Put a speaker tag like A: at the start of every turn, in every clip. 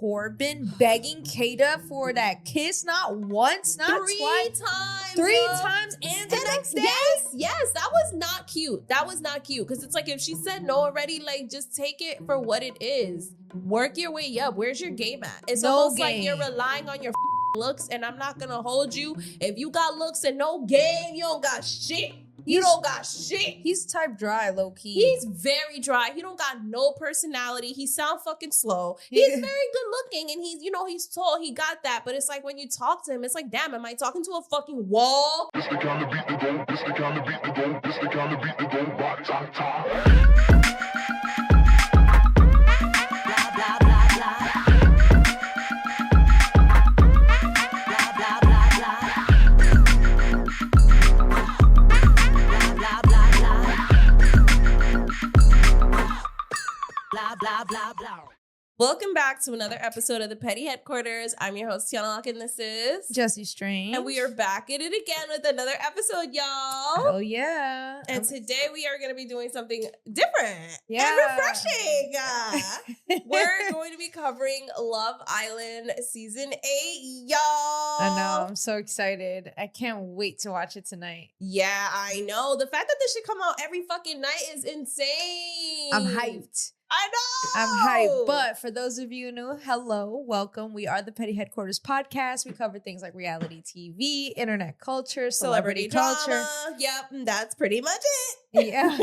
A: Corbin begging Kayda for that kiss, not once, not twice. Three times and the next day?
B: Yes, that was not cute. That was not cute. Because it's like, if she said no already, like, just take it for what it is. Work your way up. Where's your game at? It's almost like you're relying on your looks, and I'm not gonna hold you. If you got looks and no game, you don't got shit. You don't got shit.
A: He's type dry, low key.
B: He's very dry. He don't got no personality. He sound fucking slow. He's very good looking, and he's, he's tall. He got that. But it's like, when you talk to him, it's like, damn, am I talking to a fucking wall?
C: This the kind of beat to go. This the kind of beat to go. This the kind of beat to go. Rock, talk, talk.
B: Blah, blah, blah. Welcome back to another episode of the Petty Headquarters. I'm your host, Tiana Locke, and this is
A: Jesse Strange.
B: And we are back at it again with another episode, y'all.
A: Oh, yeah.
B: And today we are going to be doing something different
A: and
B: refreshing. We're going to be covering Love Island Season 8, y'all.
A: I know. I'm so excited. I can't wait to watch it tonight.
B: Yeah, I know. The fact that this should come out every fucking night is insane.
A: I'm hyped.
B: I know.
A: I'm hyped. But for those of you new, hello, welcome. We are the Petty Headquarters podcast. We cover things like reality TV, internet culture, celebrity culture.
B: Drama. Yep, that's pretty much it.
A: Yeah.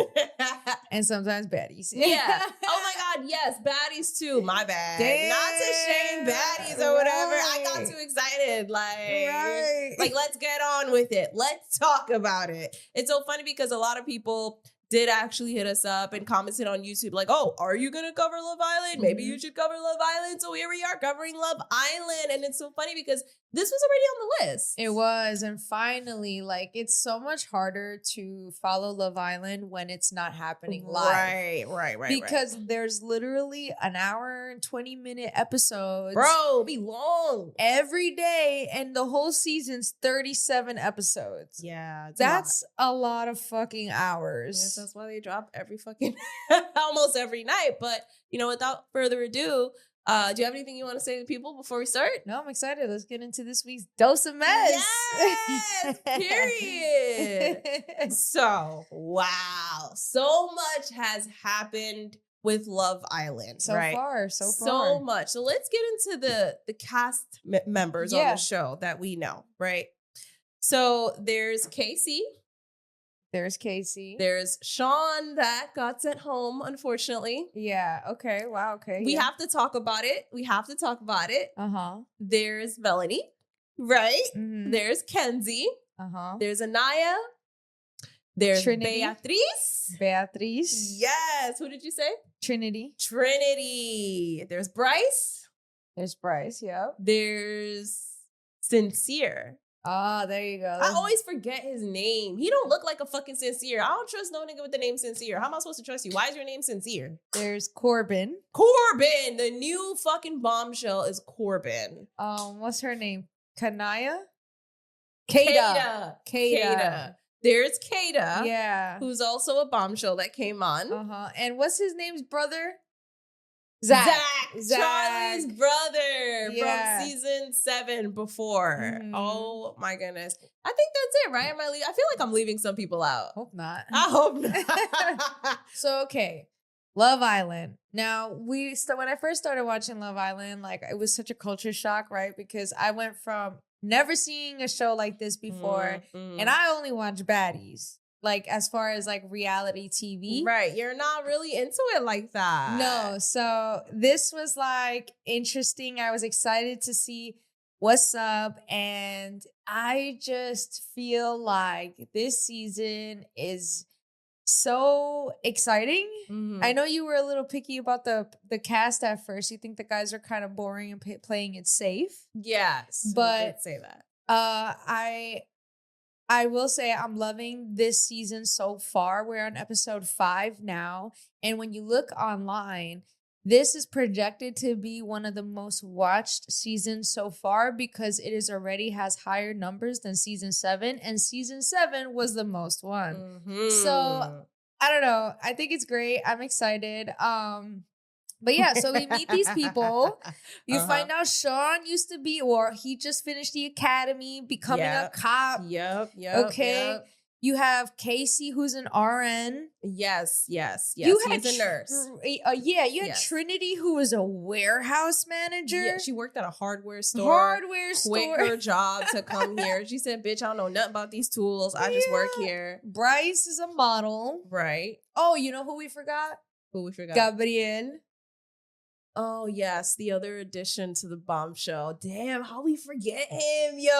A: And sometimes baddies.
B: Yeah. Oh my God, yes, baddies too. My bad.
A: Damn.
B: Not to shame baddies or whatever. I got too excited. Like, let's get on with it. Let's talk about it. It's so funny because a lot of people did actually hit us up and commented on YouTube like, oh, are you going to cover Love Island? Maybe you should cover Love Island. So here we are covering Love Island. And it's so funny because this was already on the list.
A: It was. And finally, like, it's so much harder to follow Love Island when it's not happening live.
B: Right.
A: Because there's literally an hour and 20-minute episodes.
B: Bro, be long.
A: Every day. And the whole season's 37 episodes.
B: Yeah.
A: That's a lot of fucking hours.
B: Yes, that's why they drop every fucking, almost every night. But, without further ado, do you have anything you want to say to people before we start?
A: No, I'm excited. Let's get into this week's dose of mess.
B: Yes, period. So, wow. So much has happened with Love Island.
A: So far.
B: So much. So let's get into the cast members on the show that we know, right? So there's Casey.
A: There's Casey.
B: There's Sean that got sent home, unfortunately.
A: Yeah. Okay. Wow. Okay.
B: We have to talk about it.
A: Uh-huh.
B: There's Melanie, right?
A: Mm-hmm.
B: There's Kenzie.
A: Uh-huh.
B: There's Aniyah. There's
A: Trinity.
B: Beatrice. Yes. Who did you say?
A: Trinity.
B: There's Bryce.
A: There's Bryce. Yep.
B: There's Sincere.
A: Ah, there you go.
B: I always forget his name. He don't look like a fucking Sincere. I don't trust no nigga with the name Sincere. How am I supposed to trust you? Why is your name Sincere?
A: There's Corbin.
B: The new fucking bombshell is Corbin.
A: What's her name? Kayda.
B: There's Kayda.
A: Yeah.
B: Who's also a bombshell that came on.
A: Uh-huh. And what's his name's brother?
B: Zach. Charlie's brother from season 7 before.
A: Mm-hmm.
B: Oh my goodness. I think that's it, right? I feel like I'm leaving some people out.
A: Hope not.
B: I hope not.
A: So, okay. Love Island. Now, when I first started watching Love Island, like, it was such a culture shock, right? Because I went from never seeing a show like this before, and I only watch baddies. Like, as far as, like, reality TV.
B: Right. You're not really into it like that.
A: No. So this was, like, interesting. I was excited to see what's up. And I just feel like this season is so exciting.
B: Mm-hmm.
A: I know you were a little picky about the cast at first. You think the guys are kind of boring and playing it safe.
B: Yes.
A: But
B: we did say that.
A: I will say I'm loving this season so far. We're on episode 5 now. And when you look online, this is projected to be one of the most watched seasons so far because it is already has higher numbers than season 7. And season 7 was the most one.
B: Mm-hmm.
A: So I don't know. I think it's great. I'm excited. But yeah, so we meet these people. You
B: Uh-huh.
A: find out Sean used to be, or he just finished the academy, becoming a
B: Yep.
A: cop.
B: Yep.
A: Okay.
B: Yep.
A: You have Casey, who's an RN.
B: Yes. Yes.
A: You
B: He's a nurse.
A: you had
B: Yes.
A: Trinity, who was a warehouse manager.
B: Yeah, she worked at a hardware store. Quit
A: store.
B: her job to come here. She said, "Bitch, I don't know nothing about these tools. I just work here."
A: Bryce is a model.
B: Right.
A: Oh, you know who we forgot?
B: Who we forgot?
A: Gabriel.
B: Oh, yes. The other addition to the bombshell. Damn, how we forget him, yo.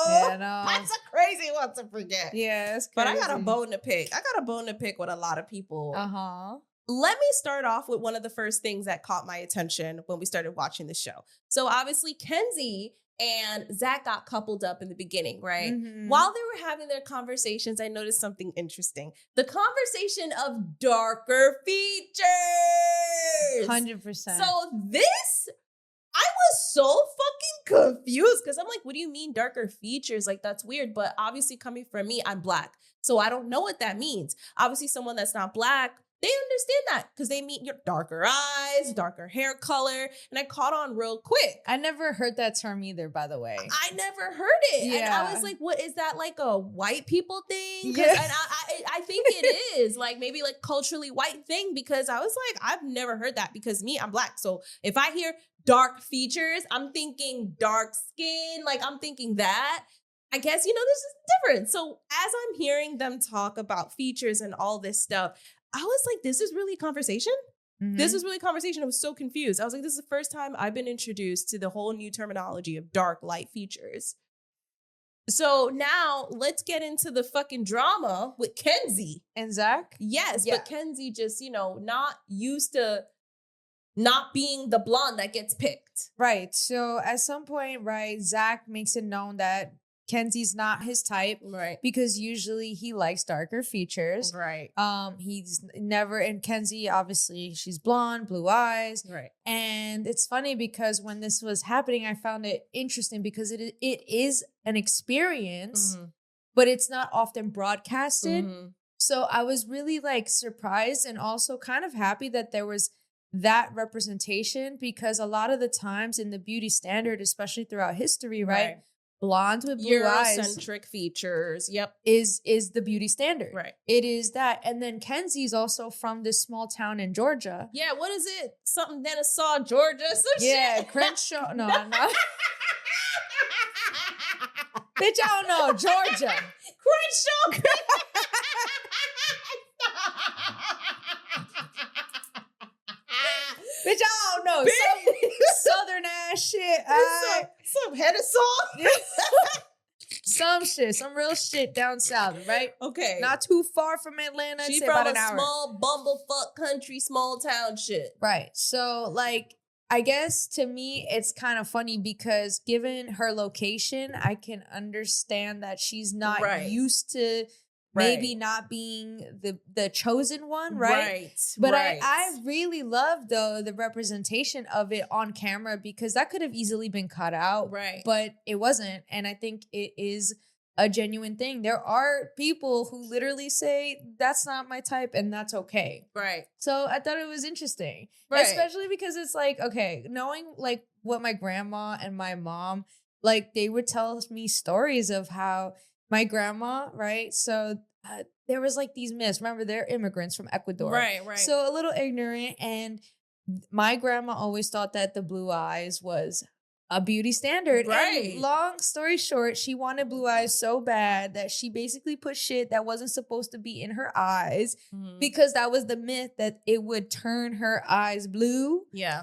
A: Yeah, no.
B: That's a crazy one to forget.
A: Yeah, it's
B: But
A: crazy.
B: I got a bone to pick. I got a bone to pick with a lot of people.
A: Uh-huh.
B: Let me start off with one of the first things that caught my attention when we started watching the show. So obviously, Kenzie and Zach got coupled up in the beginning, right?
A: Mhm.
B: While they were having their conversations, I noticed something interesting. The conversation of darker features.
A: 100%.
B: So this, I was so fucking confused because I'm like, what do you mean darker features? Like, that's weird. But obviously coming from me, I'm Black. So I don't know what that means. Obviously someone that's not Black, they understand that because they mean your darker eyes, darker hair color. And I caught on real quick.
A: I never heard that term either, by the way.
B: I never heard it. And I
A: Yeah.
B: was like, what is that, like a white people thing? 'Cause-
A: Yeah.
B: And I think it is like maybe like culturally white thing because I was like, I've never heard that because me, I'm Black. So if I hear dark features, I'm thinking dark skin. Like I'm thinking that. I guess, this is different. So as I'm hearing them talk about features and all this stuff, I was like, this is really a conversation? This is really a conversation. I was so confused. I was like, this is the first time I've been introduced to the whole new terminology of dark light features. So now let's get into the fucking drama with Kenzie.
A: And Zach?
B: Yes,
A: Yeah.
B: but Kenzie just, not used to not being the blonde that gets picked.
A: Right. So at some point, right, Zach makes it known that Kenzie's not his type
B: Right.
A: because usually he likes darker features.
B: Right.
A: He's never, and Kenzie, obviously, she's blonde, blue eyes.
B: Right.
A: And it's funny because when this was happening, I found it interesting because it is an experience, but it's not often broadcasted. So I was really like surprised and also kind of happy that there was that representation because a lot of the times in the beauty standard, especially throughout history, right? Blonde with blue eyes
B: Eurocentric features. Yep.
A: is the beauty standard.
B: Right.
A: It is that. And then Kenzie's also from this small town in Georgia.
B: Yeah, what is it? Something Dennis-saw, Georgia, some
A: Yeah,
B: shit.
A: Crenshaw. No, I'm not. Bitch, I don't know. Georgia.
B: Crenshaw.
A: Bitch, I don't know. Some southern ass shit.
B: Some head of salt.
A: Some shit. Some real shit down south, right?
B: Okay.
A: Not too far from Atlanta.
B: She
A: I'd say
B: from
A: about
B: a
A: an hour.
B: small bumblefuck country, small town shit.
A: Right. So, like, I guess to me, it's kind of funny because given her location, I can understand that she's not used to maybe not being the chosen one, right? But I really love, though, the representation of it on camera because that could have easily been cut out.
B: Right.
A: But it wasn't. And I think it is a genuine thing. There are people who literally say, that's not my type, and that's okay.
B: Right.
A: So I thought it was interesting.
B: Right.
A: Especially because it's like, okay, knowing like what my grandma and my mom, like they would tell me stories of how my grandma, right? So there was like these myths. Remember, they're immigrants from Ecuador.
B: Right.
A: So a little ignorant. And my grandma always thought that the blue eyes was a beauty standard.
B: Right.
A: And long story short, she wanted blue eyes so bad that she basically put shit that wasn't supposed to be in her eyes because that was the myth that it would turn her eyes blue.
B: Yeah.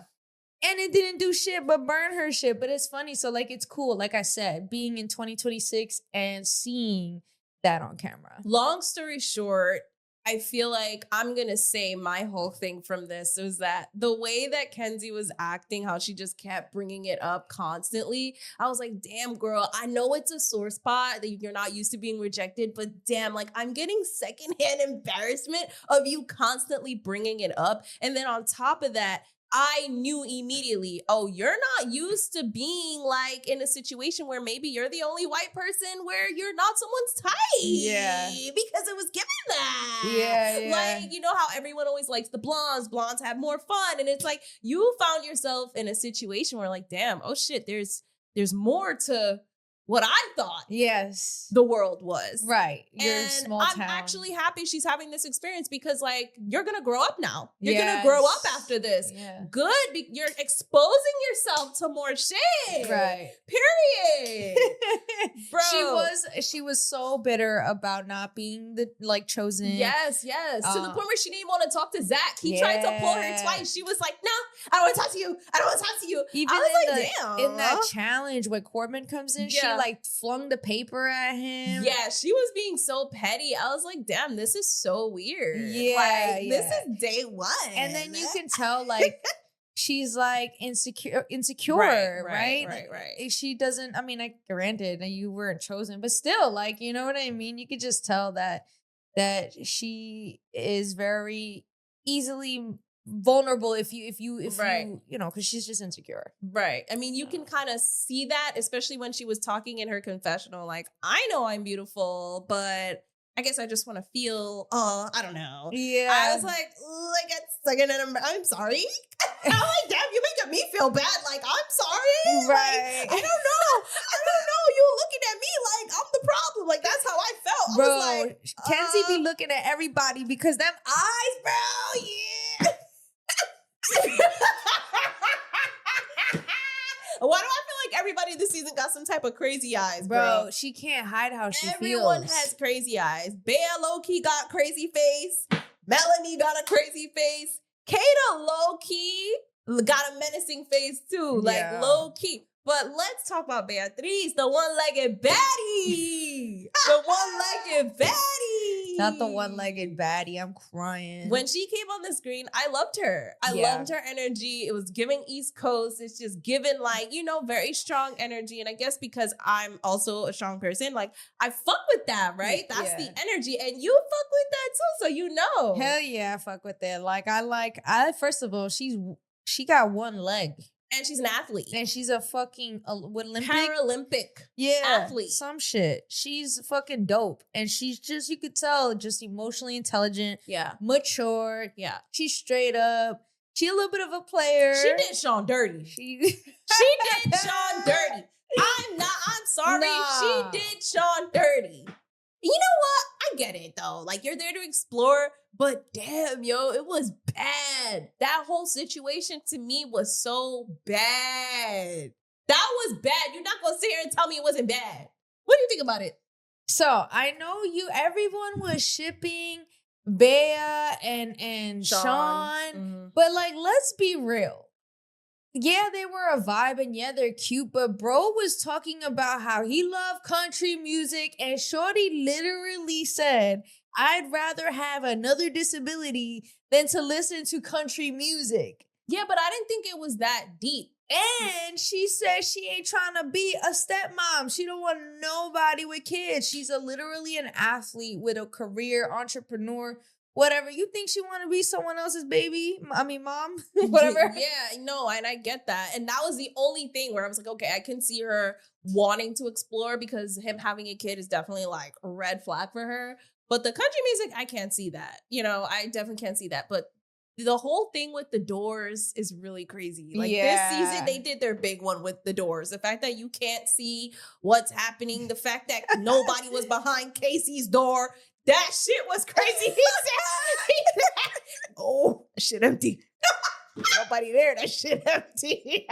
A: And it didn't do shit but burn her shit. But it's funny. So, like, it's cool. Like I said, being in 2026 and seeing that on camera.
B: Long story short, I feel like I'm going to say my whole thing from this was that the way that Kenzie was acting, how she just kept bringing it up constantly, I was like, damn, girl, I know it's a sore spot that you're not used to being rejected, but damn, like I'm getting secondhand embarrassment of you constantly bringing it up. And then on top of that, I knew immediately, oh, you're not used to being like in a situation where maybe you're the only white person where you're not someone's type.
A: Yeah.
B: Because it was given that.
A: Yeah.
B: Like, you know how everyone always likes the blondes. Blondes have more fun. And it's like you found yourself in a situation where like, damn, oh shit, there's more to what I thought
A: Yes.
B: the world was.
A: Right. You're
B: And
A: in small
B: I'm
A: town.
B: actually happy she's having this experience because like you're going to grow up now. You're
A: Yes.
B: going to grow up after this.
A: Yeah.
B: Good. You're exposing yourself to more shit.
A: Right.
B: Period. Bro.
A: She was so bitter about not being the like chosen.
B: Yes. To the point where she didn't want to talk to Zach. He tried to pull her twice. She was like, no, I don't want to talk to you. I don't want to talk to you.
A: Even
B: I was like, damn.
A: in that challenge when Corbin comes in, she like flung the paper at him.
B: Yeah, she was being so petty. I was like, damn, this is so weird.
A: Yeah,
B: like, this is day one.
A: And then you can tell like she's like insecure, right? She doesn't, I mean, granted you weren't chosen, but still, like, you know what I mean? You could just tell that she is very easily vulnerable if you you know, because she's just insecure.
B: Right. I mean, you can kind of see that, especially when she was talking in her confessional, like, I know I'm beautiful, but I guess I just want to feel, I don't know.
A: Yeah.
B: I was like, I got second and I'm sorry. I'm like, damn, you're making me feel bad. Like, I'm sorry.
A: Right.
B: Like, I don't know. You looking at me like I'm the problem. Like, that's how I felt.
A: Bro,
B: I was like,
A: Kenzie be looking at everybody because them eyes, bro, yeah.
B: Why do I feel like everybody this season got some type of crazy eyes, bro?
A: She can't hide how she
B: Everyone
A: feels.
B: has crazy eyes. Bea low-key got crazy face. Melanie got a crazy face. Kayda low-key got a menacing face too. Like low-key. But let's talk about Beatrice, the one-legged baddie. The one-legged baddie.
A: Not the one-legged baddie. I'm crying.
B: When she came on the screen, I loved her. I loved her energy. It was giving East Coast. It's just given like, you know, very strong energy. And I guess because I'm also a strong person, like I fuck with that, right? That's the energy. And you fuck with that too, so you know.
A: Hell yeah, I fuck with that. I first of all, she got one leg.
B: And she's an athlete.
A: And she's a fucking Olympic?
B: Paralympic athlete.
A: Some shit. She's fucking dope. And she's just, you could tell, just emotionally intelligent.
B: Yeah.
A: Mature.
B: Yeah.
A: She's straight up. She a little bit of a player.
B: She did Sean dirty. She did Sean dirty. I'm sorry.
A: Nah.
B: She did Sean dirty. You know what? I get it though. Like you're there to explore, but damn, yo, it was bad. That whole situation to me was so bad. That was bad. You're not gonna sit here and tell me it wasn't bad. What do you think about it?
A: So I know everyone was shipping Bea and Sean, but like, let's be real. Yeah, they were a vibe and yeah, they're cute, but bro was talking about how he loved country music and shorty literally said, I'd rather have another disability than to listen to country music.
B: Yeah, but I didn't think it was that deep.
A: And she said she ain't trying to be a stepmom. She don't want nobody with kids. She's literally an athlete with a career, entrepreneur, whatever. You think she want to be someone else's baby? I mean, mom, whatever.
B: Yeah, no, and I get that. And that was the only thing where I was like, okay, I can see her wanting to explore because him having a kid is definitely like a red flag for her. But the country music, I can't see that. You know, I definitely can't see that. But the whole thing with the Doors is really crazy. Like this season, they did their big one with the Doors. The fact that you can't see what's happening, the fact that nobody was behind Casey's door, that shit was crazy. He said, oh, that shit empty. Nobody there, that shit empty.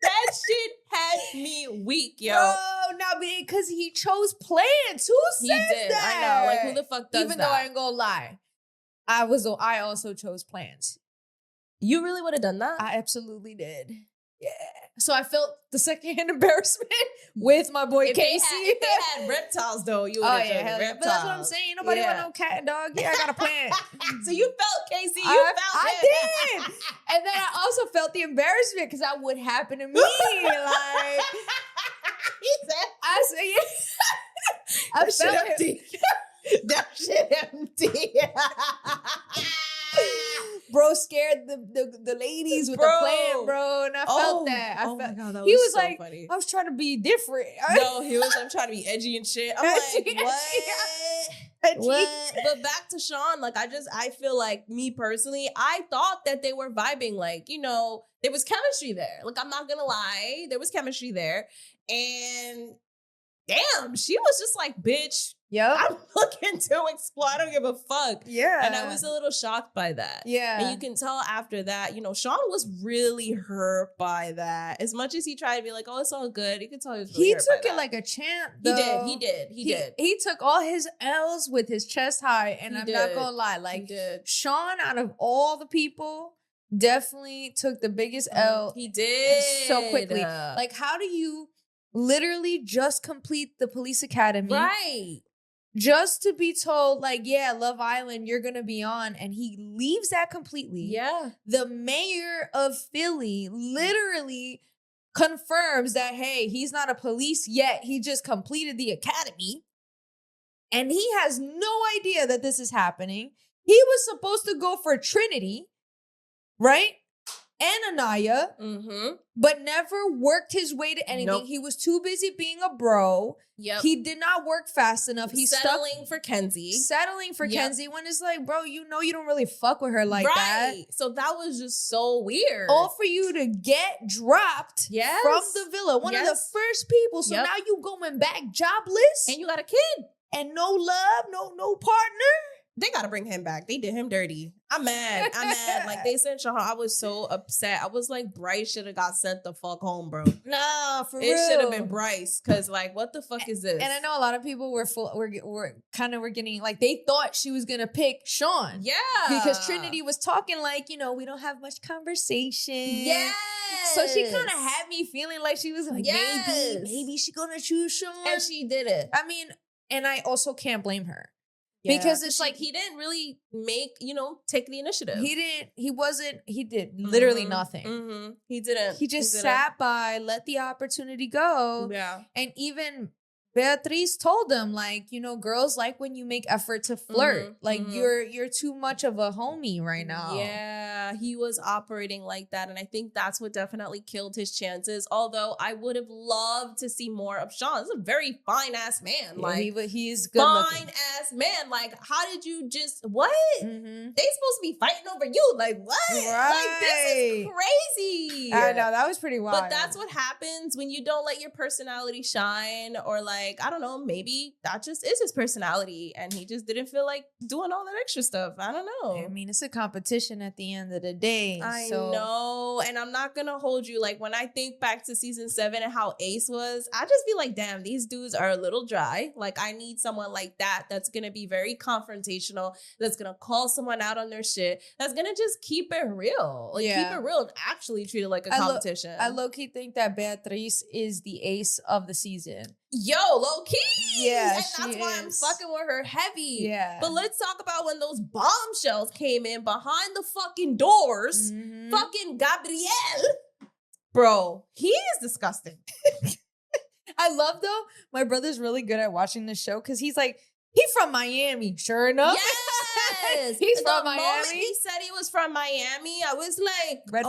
B: That shit had me weak, yo.
A: Bro, now because he chose plants. Who says that?
B: I know. Like, who the fuck does
A: Even
B: that?
A: though I ain't gonna lie, I also chose plants.
B: You really would have done that?
A: I absolutely did. Yeah. So I felt the secondhand embarrassment with my boy Casey.
B: If they had reptiles, though, you would have done reptiles.
A: But that's what I'm saying. Nobody want no cat and dog. Yeah, I got a plant.
B: So you felt Casey.
A: I did. And then I also felt the embarrassment because that would happen to me. Like,
B: he said,
A: I said, yeah. I felt
B: empty. That shit empty.
A: bro scared the ladies with the plant, bro. And I felt that. I felt,
B: my God, that
A: he
B: was
A: was
B: so
A: like,
B: funny.
A: I was trying to be different.
B: No, he was like trying to be edgy and shit. I'm like, what? What? But back to Sean, like I feel like me personally, I thought that they were vibing, like, you know, there was chemistry there. Like, I'm not gonna lie, there was chemistry there. And damn, she was just like, bitch,
A: Yep.
B: I'm looking to explore. I don't give a fuck.
A: Yeah.
B: And I was a little shocked by that.
A: Yeah.
B: And you can tell after that, you know, Sean was really hurt by that. As much as he tried to be like, oh, it's all good, you can tell he was really
A: he
B: hurt
A: took
B: by
A: it
B: that.
A: like a champ, though.
B: He did.
A: He took all his L's with his chest high. And
B: He
A: I'm not
B: did.
A: gonna lie, like, Sean, out of all the people, definitely took the biggest L.
B: He did.
A: So quickly. Like, how do you literally just complete the police academy?
B: Right.
A: Just to be told, like, yeah, Love Island, you're going to be on. And he leaves that completely.
B: Yeah.
A: The mayor of Philly literally confirms that, hey, he's not a police yet. He just completed the academy. And he has no idea that this is happening. He was supposed to go for Trinity, right? And Aniyah, but never worked his way to anything.
B: Nope.
A: He was too busy being a bro.
B: Yep.
A: He did not work fast enough. He's
B: settling for Kenzie.
A: Settling for
B: Yep.
A: Kenzie when it's like, bro, you know you don't really fuck with her like that.
B: So that was just so weird.
A: All for you to get dropped from the villa. One of the first people. So now you going back jobless.
B: And you got a kid.
A: And no love, no partner.
B: They got to bring him back. They did him dirty. I'm mad. Like, they sent Sean. I was so upset. I was like, Bryce should have got sent the fuck home, bro.
A: Nah, for real.
B: It should have been Bryce. Because, like, what the fuck is this?
A: And I know a lot of people were getting, like, they thought she was going to pick Sean.
B: Yeah.
A: Because Trinity was talking like, you know, we don't have much conversation.
B: Yes.
A: So she kind of had me feeling like she was like, maybe she going to choose Sean.
B: And she did it.
A: I mean, and I also can't blame her.
B: Yeah,
A: because it's like
B: he didn't really take the initiative.
A: He did literally nothing.
B: He didn't.
A: He just sat by, let the opportunity go.
B: Yeah.
A: And even Beatrice told him, like, you know, girls like when you make effort to flirt. Like, you're too much of a homie right now.
B: Yeah, he was operating like that. And I think that's what definitely killed his chances. Although I would have loved to see more of Sean. He's a very fine-ass man.
A: Yeah,
B: like,
A: he's good looking.
B: Fine-ass man. Like, how did you just, what? They supposed to be fighting over you. Like, what?
A: Right.
B: Like, this is crazy.
A: I know, that was pretty wild.
B: But that's what happens when you don't let your personality shine, or like, I don't know, maybe that just is his personality and he just didn't feel like doing all that extra stuff. I don't know.
A: I mean, it's a competition at the end of the day.
B: I know. And I'm not going to hold you. Like, when I think back to season 7 and how Ace was, I just be like, damn, these dudes are a little dry. Like, I need someone like that that's going to be very confrontational, that's going to call someone out on their shit, that's going to just keep it real. Like, keep it real and actually treat it like a competition.
A: I low-key think that Beatrice is the ace of the season.
B: Yo, low key.
A: Yeah,
B: and that's why I'm fucking with her heavy.
A: Yeah.
B: But let's talk about when those bombshells came in behind the fucking doors. Fucking Gabriel. Bro, he is disgusting.
A: I love, though, my brother's really good at watching this show because he's like, he from Miami, sure enough.
B: Yes.
A: He's from Miami.
B: The moment he said he was from Miami, I was like,
A: red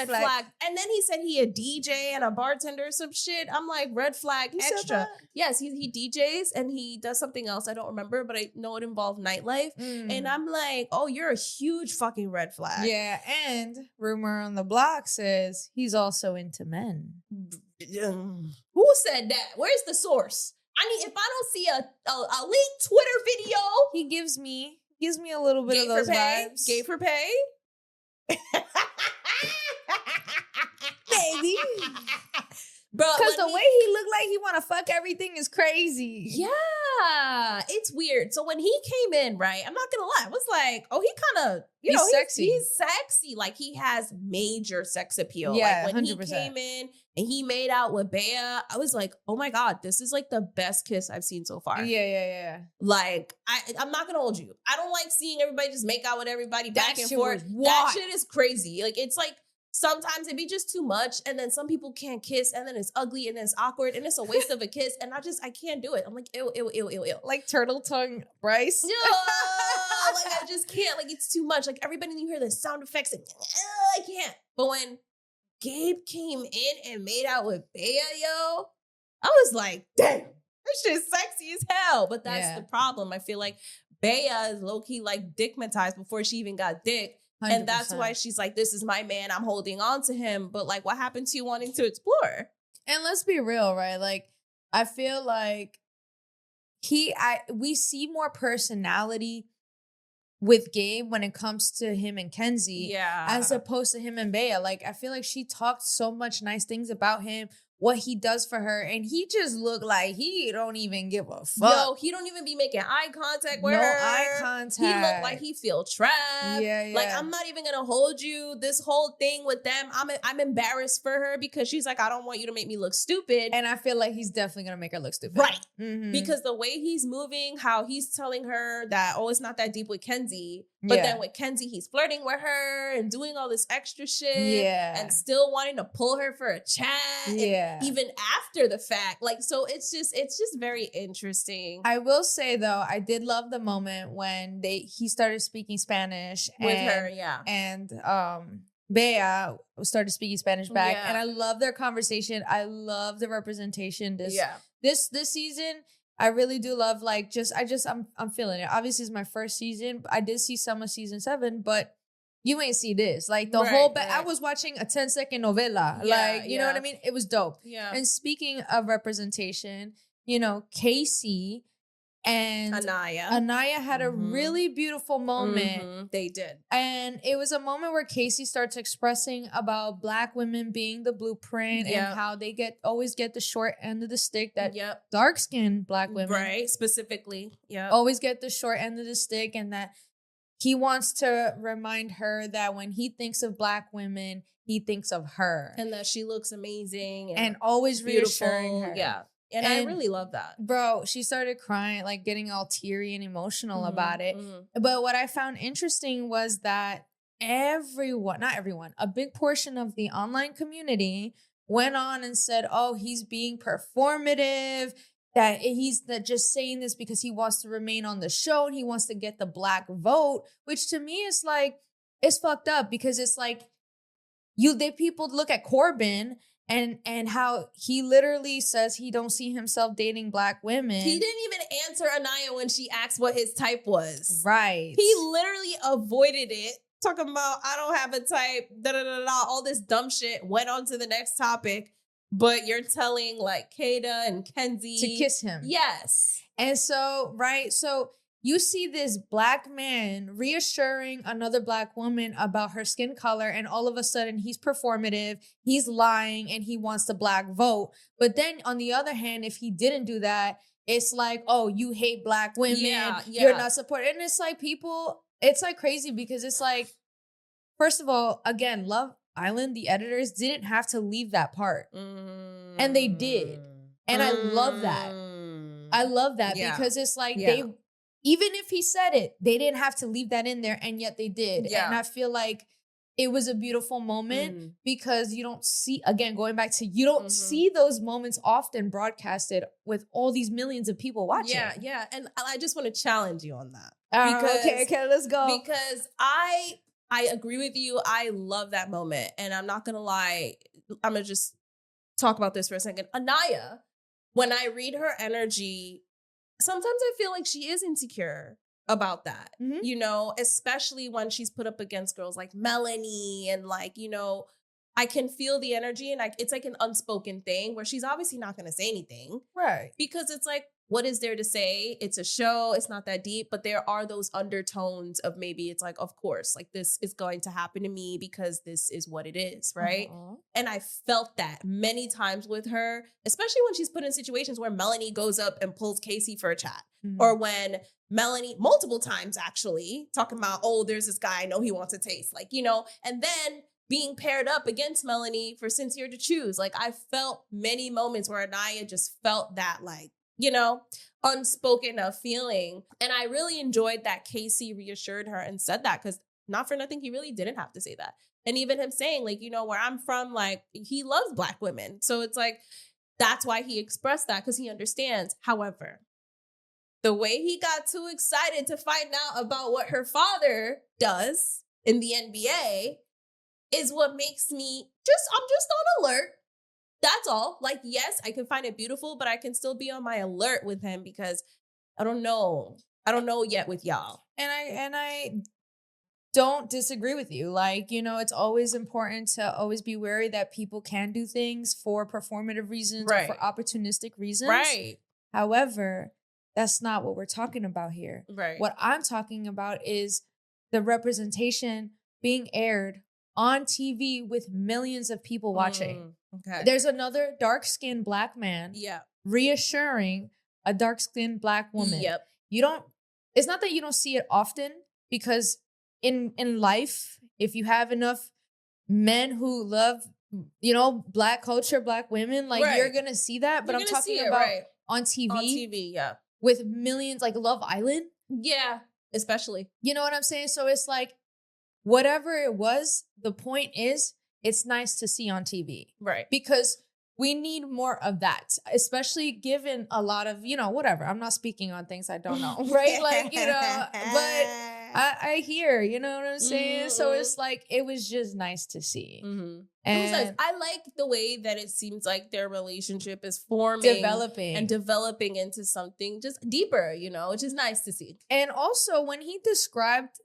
A: flag.
B: And then he said he a DJ and a bartender or some shit. I'm like, red flag extra. Yes, he DJs and he does something else. I don't remember, but I know it involved nightlife. And I'm like, oh, you're a huge fucking red flag.
A: Yeah, and rumor on the block says he's also into men.
B: Who said that? Where's the source? I mean, if I don't see a leaked Twitter video,
A: he gives me a little bit of those vibes.
B: Gay for pay,
A: baby.
B: Bro,
A: because the way he looked like he want to fuck everything is crazy.
B: Yeah, it's weird. So when he came in, right, I'm not gonna lie, I was like, oh, he kind of, he's sexy. He's sexy. Like, he has major sex appeal.
A: Yeah,
B: like when
A: 100%.
B: he came in and he made out with Bea, I was like, oh my God, this is like the best kiss I've seen so far.
A: Yeah.
B: Like, I'm not gonna hold you. I don't like seeing everybody just make out with everybody back and forth.
A: That
B: That shit is crazy. Like, it's like, sometimes it be just too much, and then some people can't kiss, and then it's ugly, and then it's awkward, and it's a waste of a kiss, and I can't do it. I'm like, ew.
A: Like turtle tongue Bryce.
B: Yeah, like, I just can't. Like, it's too much. Like, everybody, you hear the sound effects and I can't. But when Gabe came in and made out with Bea, yo, I was like, damn, that shit's sexy as hell. But that's the problem. I feel like Bea is low-key like dickmatized before she even got dick. 100%. And that's why she's like, this is my man. I'm holding on to him. But like, what happened to you wanting to explore?
A: And let's be real, right? Like, I feel like we see more personality with Gabe when it comes to him and Kenzie, as opposed to him and Bea. Like, I feel like she talked so much nice things about him, what he does for her, and he just looked like he don't even give a fuck.
B: Yo, he don't even be making eye contact with her.
A: No eye contact.
B: He looked like he feel trapped.
A: Yeah.
B: Like, I'm not even gonna hold you. This whole thing with them, I'm embarrassed for her because she's like, I don't want you to make me look stupid.
A: And I feel like he's definitely gonna make her look stupid.
B: Right. Mm-hmm. Because the way he's moving, how he's telling her that, oh, it's not that deep with Kenzie. But then with Kenzie, he's flirting with her and doing all this extra shit. Yeah. And still wanting to pull her for a chat. Yeah. And even after the fact. Like, so it's just very interesting.
A: I will say though, I did love the moment when he started speaking Spanish
B: with her,
A: and Bea started speaking Spanish back. And I love their conversation. I love the representation this season. I really do love, like, I'm feeling it. Obviously, it's my first season. I did see some of season 7, but you ain't see this. Like, the whole... I was watching a 10-second novela. You know what I mean? It was dope. Yeah. And speaking of representation, you know, Casey and Aniyah had a really beautiful moment.
B: Mm-hmm. They did.
A: And it was a moment where Casey starts expressing about Black women being the blueprint and how they always get the short end of the stick, that dark-skinned Black women.
B: Right, specifically.
A: Always get the short end of the stick, and that he wants to remind her that when he thinks of Black women, he thinks of her.
B: And that she looks amazing.
A: And always reassuring her.
B: Yeah. And I really love that.
A: Bro, she started crying, like getting all teary and emotional about it. Mm-hmm. But what I found interesting was that not everyone, a big portion of the online community went on and said, oh, he's being performative, that he's just saying this because he wants to remain on the show and he wants to get the Black vote, which to me is like, it's fucked up, because it's like, people look at Corbin and how he literally says he don't see himself dating Black women.
B: He didn't even answer Aniyah when she asked what his type was.
A: Right.
B: He literally avoided it, talking about, I don't have a type, all this dumb shit, went on to the next topic. But you're telling, like, Kayda and Kenzie
A: to kiss him.
B: Yes.
A: And so, so you see this Black man reassuring another Black woman about her skin color, and all of a sudden he's performative, he's lying, and he wants the Black vote. But then on the other hand, if he didn't do that, it's like, oh, you hate Black women, you're not supporting. And it's like, it's like crazy, because it's like, first of all, again, Love Island, the editors didn't have to leave that part. And they did. And I love that. I love that because it's like they, even if he said it, they didn't have to leave that in there, and yet they did. And I feel like it was a beautiful moment because you don't see, again, going back to, you don't see those moments often broadcasted with all these millions of people watching.
B: Yeah. And I just want to challenge you on that.
A: Okay, let's go.
B: Because I agree with you. I love that moment. And I'm not going to lie. I'm going to just talk about this for a second. Aniyah, when I read her energy, sometimes I feel like she is insecure about that, you know, especially when she's put up against girls like Melanie, and like, you know, I can feel the energy, and it's like an unspoken thing where she's obviously not going to say anything.
A: Right.
B: Because it's like, what is there to say? It's a show. It's not that deep, but there are those undertones of maybe it's like, of course, like this is going to happen to me because this is what it is, right? And I felt that many times with her, especially when she's put in situations where Melanie goes up and pulls Casey for a chat, or when Melanie, multiple times actually, talking about, oh, there's this guy I know he wants to taste, like, you know, and then being paired up against Melanie for Sincere to choose. Like, I felt many moments where Aniyah just felt that, like, you know, unspoken feeling. And I really enjoyed that Casey reassured her and said that, because not for nothing, he really didn't have to say that. And even him saying, like, you know, where I'm from, like, he loves Black women. So it's like, that's why he expressed that, because he understands. However, the way he got too excited to find out about what her father does in the NBA is what makes me I'm just on alert. That's all. Like, yes, I can find it beautiful, but I can still be on my alert with him because I don't know. I don't know yet with y'all.
A: And I don't disagree with you. Like, you know, it's always important to always be wary that people can do things for performative reasons or for opportunistic reasons.
B: Right.
A: However, that's not what we're talking about here.
B: Right.
A: What I'm talking about is the representation being aired on TV with millions of people watching.
B: Okay.
A: There's another dark-skinned Black man reassuring a dark-skinned Black woman.
B: Yep.
A: It's not that you don't see it often, because in life, if you have enough men who love, you know, Black culture, Black women, like you're gonna see that. But I'm talking about on TV.
B: On TV, yeah.
A: With millions, like Love Island.
B: Yeah, especially.
A: You know what I'm saying? So it's like, whatever it was, the point is, it's nice to see on TV. Right. Because we need more of that, especially given a lot of, you know, whatever. I'm not speaking on things I don't know, right? Like, you know, but I hear, you know what I'm saying? So it's like, it was just nice to see. And
B: it was nice. I like the way that it seems like their relationship is forming, developing into something just deeper, you know, which is nice to see.
A: And also when he described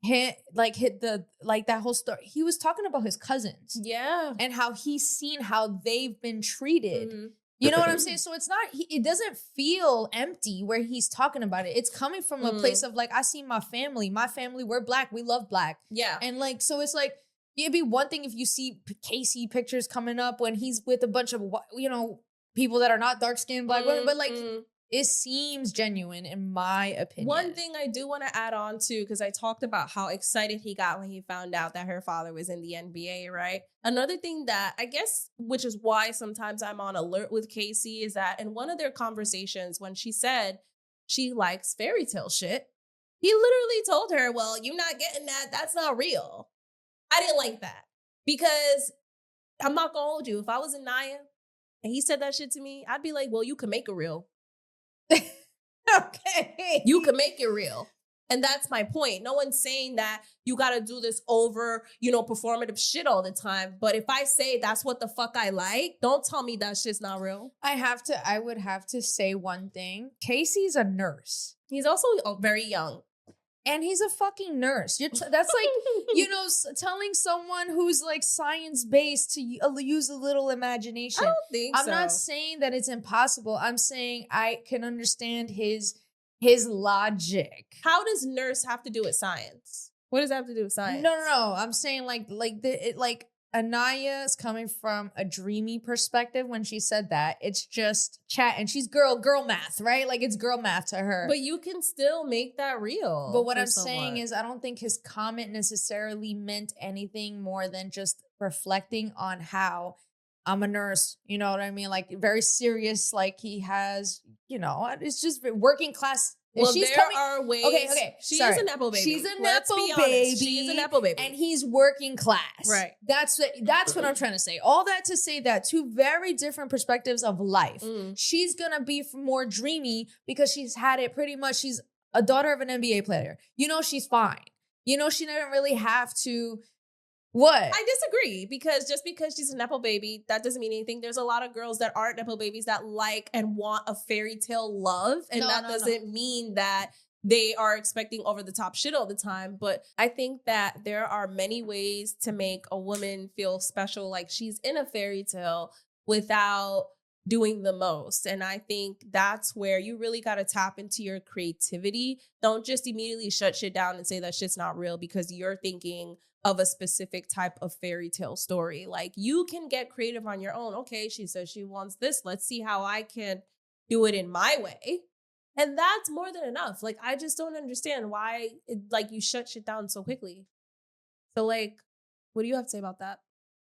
A: that whole story, he was talking about his cousins, and how he's seen how they've been treated. You know what I'm saying? So it's not, it doesn't feel empty where he's talking about it. It's coming from a place of like, I see my family, we're Black, we love Black. Yeah. And like, so it's like, it'd be one thing if you see Casey pictures coming up when he's with a bunch of, you know, people that are not dark-skinned Black women, but like, it seems genuine in my opinion.
B: One thing I do want to add on to, because I talked about how excited he got when he found out that her father was in the NBA, right? Another thing that I guess, which is why sometimes I'm on alert with Casey, is that in one of their conversations, when she said she likes fairy tale shit, he literally told her, well, you're not getting that. That's not real. I didn't like that, because I'm not going to hold you. If I was Aniyah and he said that shit to me, I'd be like, well, you can make it real.
A: Okay.
B: You can make it real. And that's my point. No one's saying that you got to do this over, you know, performative shit all the time. But if I say that's what the fuck I like, don't tell me that shit's not real.
A: I would have to say one thing. Casey's a nurse.
B: He's also very young.
A: And he's a fucking nurse. That's like, you know, telling someone who's like science-based to use a little imagination.
B: I don't think so.
A: I'm not saying that it's impossible. I'm saying I can understand his logic.
B: How does nurse have to do with science? What does that have to do with science?
A: No. I'm saying like Aniyah is coming from a dreamy perspective when she said that. It's just chat, and she's girl math, right? Like it's girl math to her.
B: But you can still make that real.
A: But what I'm saying is, I don't think his comment necessarily meant anything more than just reflecting on how I'm a nurse. You know what I mean? Like very serious, like he has, you know, it's just working class.
B: Well, are ways.
A: Okay.
B: She's a Nepo baby.
A: She's a Nepo baby.
B: She's a Nepo baby.
A: And he's working class.
B: Right.
A: That's what I'm trying to say. All that to say that two very different perspectives of life. She's going to be more dreamy because she's had it pretty much. She's a daughter of an NBA player. You know, she's fine. You know, she didn't really have to. What?
B: I disagree, because just because she's a Nepo baby, that doesn't mean anything. There's a lot of girls that aren't Nepo babies that like and want a fairy tale love. And that doesn't mean that they are expecting over the top shit all the time. But I think that there are many ways to make a woman feel special, like she's in a fairy tale, without doing the most. And I think that's where you really got to tap into your creativity. Don't just immediately shut shit down and say that shit's not real because you're thinking of a specific type of fairy tale story. Like, you can get creative on your own. Okay, she says she wants this. Let's see how I can do it in my way. And that's more than enough. Like, I just don't understand why you shut shit down so quickly. So like, what do you have to say about that?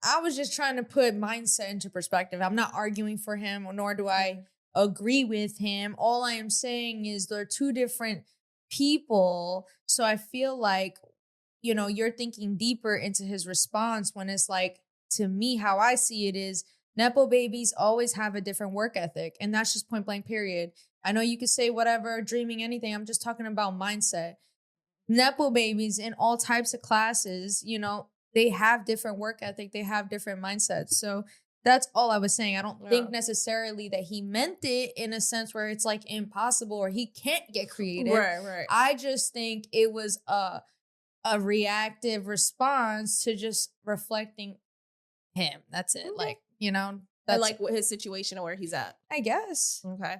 A: I was just trying to put mindset into perspective. I'm not arguing for him, nor do I agree with him. All I am saying is they're two different people. So I feel like, you know, you're thinking deeper into his response when it's like, to me, how I see it is Nepo babies always have a different work ethic. And that's just point blank period. I know you could say whatever, dreaming anything. I'm just talking about mindset. Nepo babies in all types of classes, you know, they have different work ethic. They have different mindsets. So that's all I was saying. I don't think necessarily that he meant it in a sense where it's like impossible or he can't get creative.
B: Right.
A: I just think it was a reactive response to just reflecting him. That's it. Like, you know, that's
B: and like his situation and where he's at.
A: I guess.
B: Okay.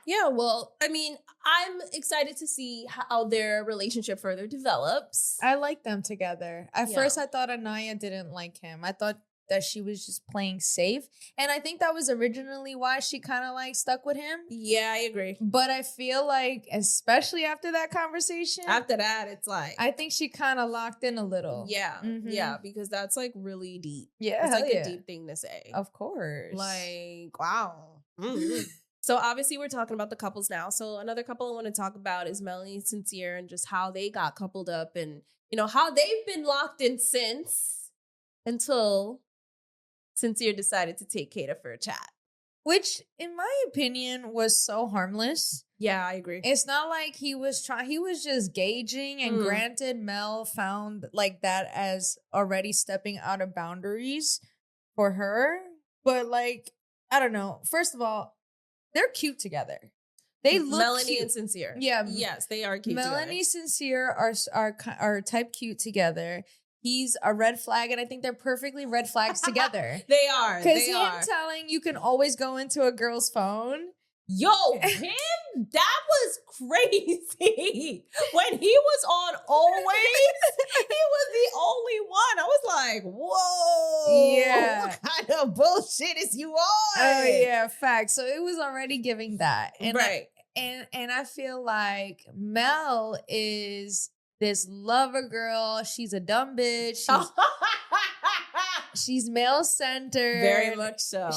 B: Yeah, well, I mean, I'm excited to see how their relationship further develops.
A: I like them together. At first, I thought Aniyah didn't like him. I thought that she was just playing safe. And I think that was originally why she kind of like stuck with him.
B: Yeah, I agree.
A: But I feel like, especially after that conversation.
B: After that, it's like.
A: I think she kind of locked in a little.
B: Yeah. Yeah, because that's like really deep.
A: Yeah.
B: It's like a deep thing to say.
A: Of course.
B: Like, wow. Mm-hmm. So obviously we're talking about the couples now. So another couple I want to talk about is Melanie and Sincere and just how they got coupled up and, you know, how they've been locked in since until Sincere decided to take Kayda for a chat.
A: Which, in my opinion, was so harmless.
B: Yeah, I agree.
A: It's not like he was trying, he was just gauging. And granted, Mel found like that as already stepping out of boundaries for her. But like, I don't know. First of all, they're cute together. They look
B: Melanie
A: cute.
B: and Sincere.
A: Yeah.
B: Yes, they are cute
A: Melanie,
B: together.
A: Sincere are type cute together. He's a red flag, and I think they're perfectly red flags together.
B: They are.
A: Because him telling you can always go into a girl's phone.
B: Yo, him, that was crazy. When he was on Always, he was the only one. I was like, whoa.
A: Yeah.
B: What kind of bullshit is you on?
A: Oh, yeah, facts. So it was already giving that. And
B: right.
A: And I feel like Mel is this lover girl. She's a dumb bitch. She's male-centered.
B: Very much so.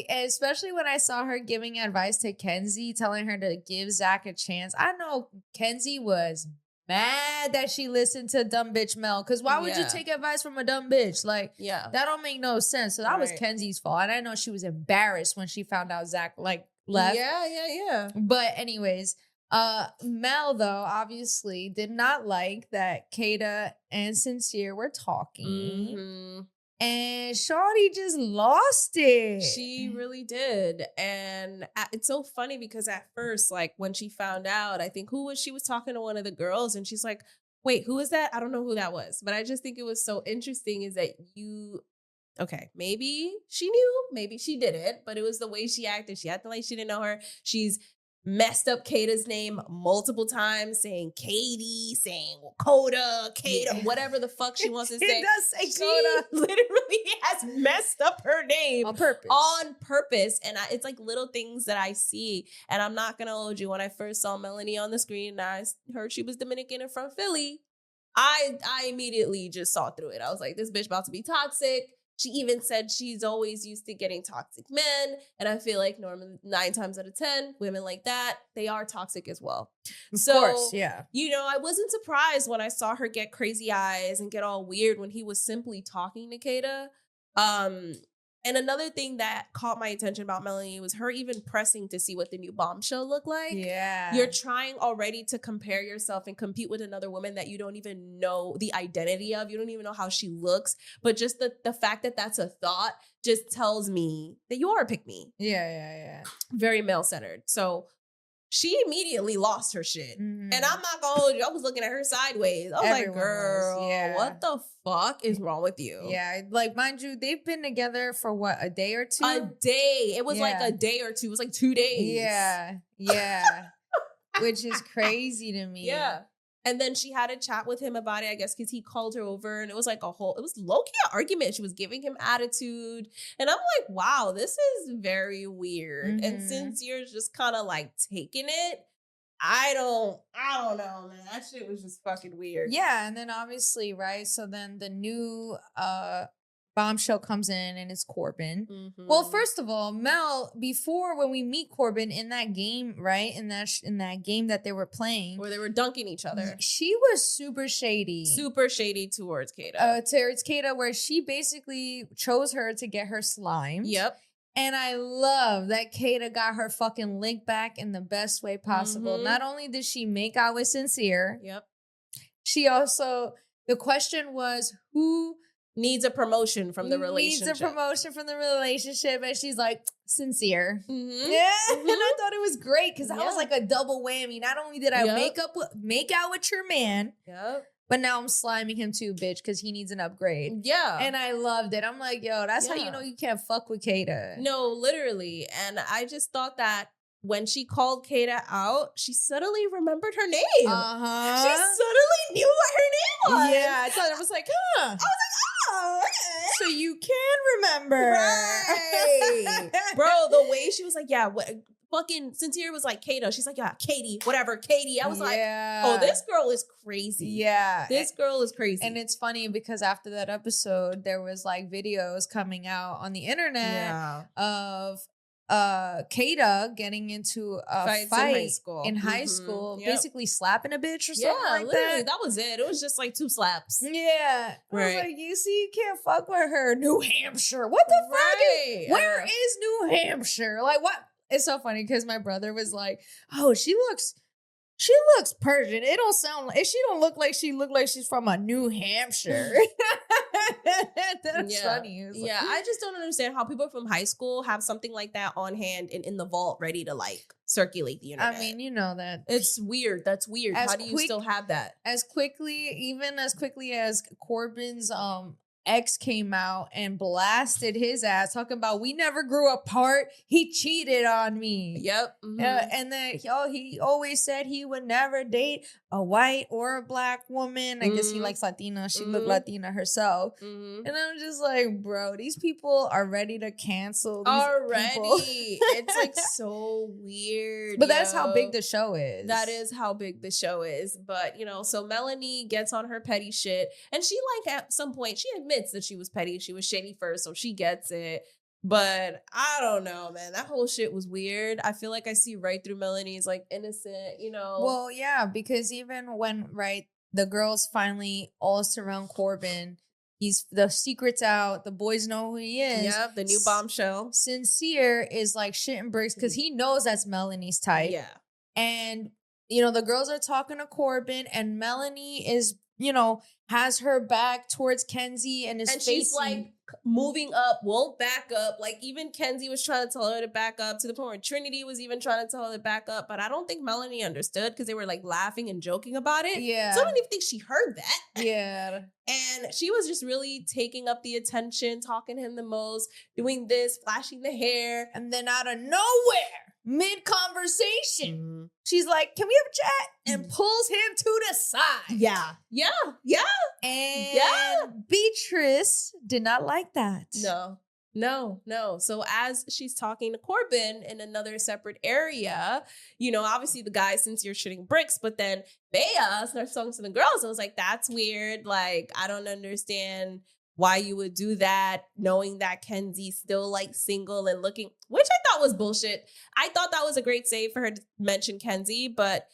A: Especially when I saw her giving advice to Kenzie, telling her to give Zach a chance. I know Kenzie was mad that she listened to dumb bitch Mel. Because why would you take advice from a dumb bitch? Like, that don't make no sense. So that was Kenzie's fault. And I know she was embarrassed when she found out Zach, like, left.
B: Yeah.
A: But anyways, Mel, though, obviously did not like that Kayda and Sincere were talking.
B: Mm-hmm.
A: And Shawty just lost it.
B: She really did. And it's so funny because at first, like when she found out, I think she was talking to one of the girls and she's like, wait, who is that? I don't know who that was. But I just think it was so interesting is that okay, maybe she knew, maybe she didn't, but it was the way she acted. She acted like she didn't know her. She's messed up Kayda's name multiple times, saying Katie, saying Kayda, whatever the fuck she wants to say.
A: She does say
B: she
A: Kayda.
B: literally has messed up her name
A: on purpose.
B: And it's like little things that I see. And I'm not gonna hold you. When I first saw Melanie on the screen and I heard she was Dominican and from Philly, I immediately just saw through it. I was like, this bitch about to be toxic. She even said she's always used to getting toxic men. And I feel like normally 9 times out of 10, women like that, they are toxic as well.
A: Of course, yeah.
B: You know, I wasn't surprised when I saw her get crazy eyes and get all weird when he was simply talking to Kayda. And another thing that caught my attention about Melanie was her even pressing to see what the new Bombshell looked like.
A: Yeah.
B: You're trying already to compare yourself and compete with another woman that you don't even know the identity of. You don't even know how she looks. But just the fact that that's a thought just tells me that you are a pick-me.
A: Yeah.
B: Very male-centered. So she immediately lost her shit. Mm-hmm. And I'm not gonna hold you. I was looking at her sideways. I was like, girl, what the fuck is wrong with you?
A: Yeah, like, mind you, they've been together for what, a day or two?
B: A day. It was like a day or two. It was like 2 days.
A: Yeah. Which is crazy to me.
B: Yeah. And then she had a chat with him about it, I guess, because he called her over and it was like it was low-key an argument. She was giving him attitude. And I'm like, wow, this is very weird. Mm-hmm. And Sincere's just kind of like taking it. I don't know, man. That shit was just fucking weird.
A: Yeah. And then obviously, right? So then the new Bombshell comes in and it's Corbin. Mm-hmm. Well, first of all, Mel, before when we meet Corbin in that game, right? In that game that they were playing.
B: Where they were dunking each other.
A: She was super shady.
B: Super shady towards Kayda.
A: Towards Kayda, where she basically chose her to get her slime.
B: Yep.
A: And I love that Kayda got her fucking link back in the best way possible.
B: Mhm.
A: Not only did she make out with Sincere,
B: Yep.
A: she also, the question was, who
B: Needs a promotion from the relationship.
A: needs a promotion from the relationship? And she's like, Sincere.
B: Mhm.
A: Yeah.
B: Mhm.
A: And I thought it was great because that was
B: Yeah.
A: like a double whammy. Not only did I
B: Yep.
A: make out with your man,
B: Yep.
A: but now I'm sliming him too, bitch, because he needs an upgrade.
B: Yeah.
A: And I loved it. I'm like, yo, that's how
B: Yeah.
A: you know you can't fuck with Kayda.
B: No, literally. And I just thought that when she called Kayda out, she suddenly remembered her name. She suddenly knew what her name was.
A: Yeah, I thought it was like, huh.
B: I was like, oh, okay.
A: So you can remember.
B: Right. Bro, the way she was like, yeah, what, fucking Sincere was like, Kayda. She's like, yeah, Katie, whatever, Katie. I was like, oh, this girl is crazy.
A: Yeah.
B: This girl is crazy.
A: And it's funny because after that episode, there was like videos coming out on the internet of Kayda getting into a
B: Fights
A: fight
B: in
A: high
B: Mhm.
A: school,
B: Yep.
A: basically slapping a bitch or something like
B: literally,
A: that.
B: was it. It was just like 2 slaps.
A: Yeah. I was
B: Right.
A: like, you see, you can't fuck with her. New Hampshire. What the fuck?
B: Right.
A: Where is New Hampshire? Like, what? It's so funny because my brother was like, oh, she looks Persian. It don't sound like, she don't look like she's from a New Hampshire. That's funny. It was like,
B: Yeah, I just don't understand how people from high school have something like that on hand and in the vault ready to like circulate the internet.
A: I mean, you know that
B: it's weird. That's weird.
A: As
B: How do you still have that?
A: as quickly as Corbin's ex came out and blasted his ass, talking about we never grew apart. He cheated on me.
B: Yep. Mhm.
A: And then he always said he would never date a white or a black woman. I guess he
B: Mhm.
A: likes Latina. She looked
B: Mhm.
A: Latina herself.
B: Mhm.
A: And I'm just like, bro, these people are ready to cancel these
B: Already.
A: people.
B: It's like so weird.
A: But that's how
B: yo.
A: big the show is.
B: That is how big the show is. But, so Melanie gets on her petty shit. And she, like, at some point, she admits that she was petty. She was shady first, so she gets it. But I don't know, man. That whole shit was weird. I feel like I see right through Melanie's, like, innocent,
A: Well, yeah, because even when, the girls finally all surround Corbin, the secret's out, the boys know who he is.
B: Yep, the new bombshell.
A: Sincere is like shitting bricks because he knows that's Melanie's type.
B: Yeah.
A: And, the girls are talking to Corbin, and Melanie is, has her back towards Kenzie and is
B: She's like moving up, won't back up. Like even Kenzie was trying to tell her to back up to the point where Trinity was even trying to tell her to back up. But I don't think Melanie understood because they were like laughing and joking about it.
A: Yeah.
B: So I don't even think she heard that.
A: Yeah.
B: And she was just really taking up the attention, talking to him the most, doing this, flashing the hair.
A: And then out of nowhere, mid-conversation, she's like, can we have a chat? And pulls him to the side.
B: Yeah.
A: And Beatrice did not like that.
B: No. So as she's talking to Corbin in another separate area, obviously the guy, since you're shooting bricks, but then Bea starts talking to the girls. I was like, that's weird. Like, I don't understand why you would do that, knowing that Kenzie's still like single and looking, which I thought was bullshit. I thought that was a great save for her to mention Kenzie, but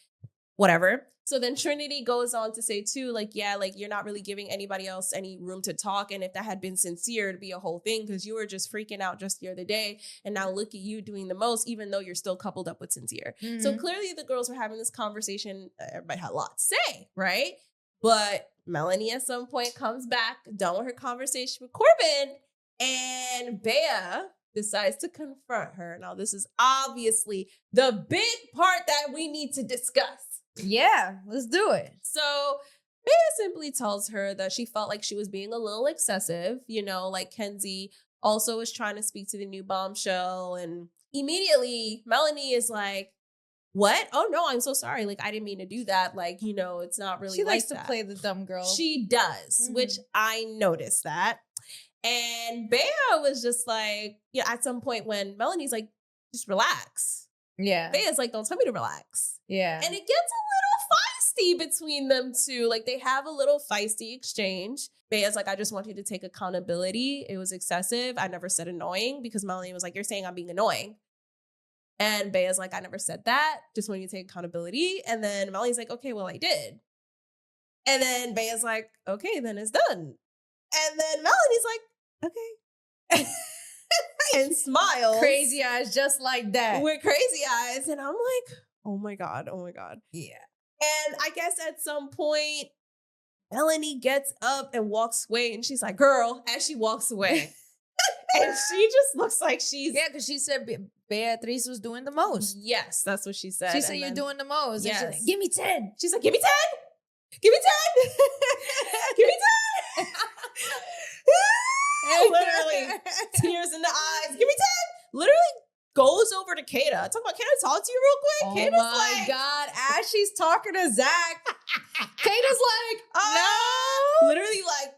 B: whatever. So then Trinity goes on to say too, like, yeah, like you're not really giving anybody else any room to talk. And if that had been Sincere, it'd be a whole thing because you were just freaking out just the other day. And now look at you doing the most, even though you're still coupled up with Sincere.
A: Mm-hmm.
B: So clearly the girls were having this conversation. Everybody had a lot to say, right? But Melanie at some point comes back, done with her conversation with Corbin, and Bea decides to confront her. Now, this is obviously the big part that we need to discuss.
A: Yeah, let's do it.
B: So Bea simply tells her that she felt like she was being a little excessive, like Kenzie also was trying to speak to the new bombshell. And immediately Melanie is like, what? Oh, no, I'm so sorry. Like, I didn't mean to do that. Like, it's not really
A: She
B: like
A: likes
B: that.
A: to play the dumb girl.
B: She does, which I noticed that. And Bea was just like, at some point when Melanie's like, just relax.
A: Yeah.
B: Bea's like, don't tell me to relax.
A: Yeah.
B: And it gets a little feisty between them two. Like, they have a little feisty exchange. Bea's like, I just want you to take accountability. It was excessive. I never said annoying because Melanie was like, you're saying I'm being annoying. And Bea's like, I never said that. Just want you to take accountability. And then Melanie's like, okay, well, I did. And then Bea's like, okay, then it's done. And then Melanie's like, okay. and smiles.
A: Crazy eyes, just like that.
B: With crazy eyes. And I'm like, oh my God.
A: Yeah.
B: And I guess at some point, Melanie gets up and walks away. And she's like, girl, as she walks away. And she just looks like she's...
A: Yeah, because she said Beatrice was doing the most.
B: Yes, that's what she said.
A: She said, you're doing the most.
B: Yes.
A: And she's like, give me 10.
B: She's like, give me 10. Give me 10. Give me 10. Literally, tears in the eyes. Give me 10. Literally goes over to Kayda. Talk about, can I talk to you real quick?
A: Oh my God. As she's talking to Zach, Kayda's like, no.
B: Literally like,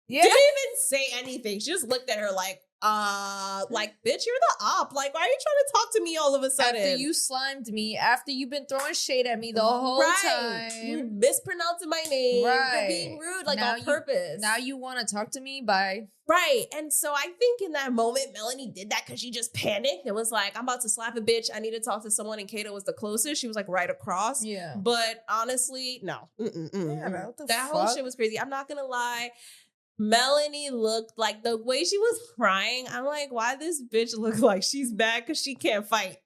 A: Yeah.
B: didn't even say anything. She just looked at her like, bitch, you're the op. Like, why are you trying to talk to me all of a sudden?
A: After you slimed me, after you've been throwing shade at me the whole time.
B: You're mispronouncing my name.
A: Right.
B: You're being rude, like
A: Now
B: on purpose.
A: Now you want to talk to me? Bye.
B: Right. And so I think in that moment, Melanie did that because she just panicked. It was like, I'm about to slap a bitch. I need to talk to someone. And Kayda was the closest. She was like right across.
A: Yeah.
B: But honestly, no.
A: Yeah, man, what the
B: that whole
A: fuck?
B: shit was crazy. I'm not going to lie. Melanie looked like the way she was crying. I'm like, why this bitch look like she's mad because she can't fight?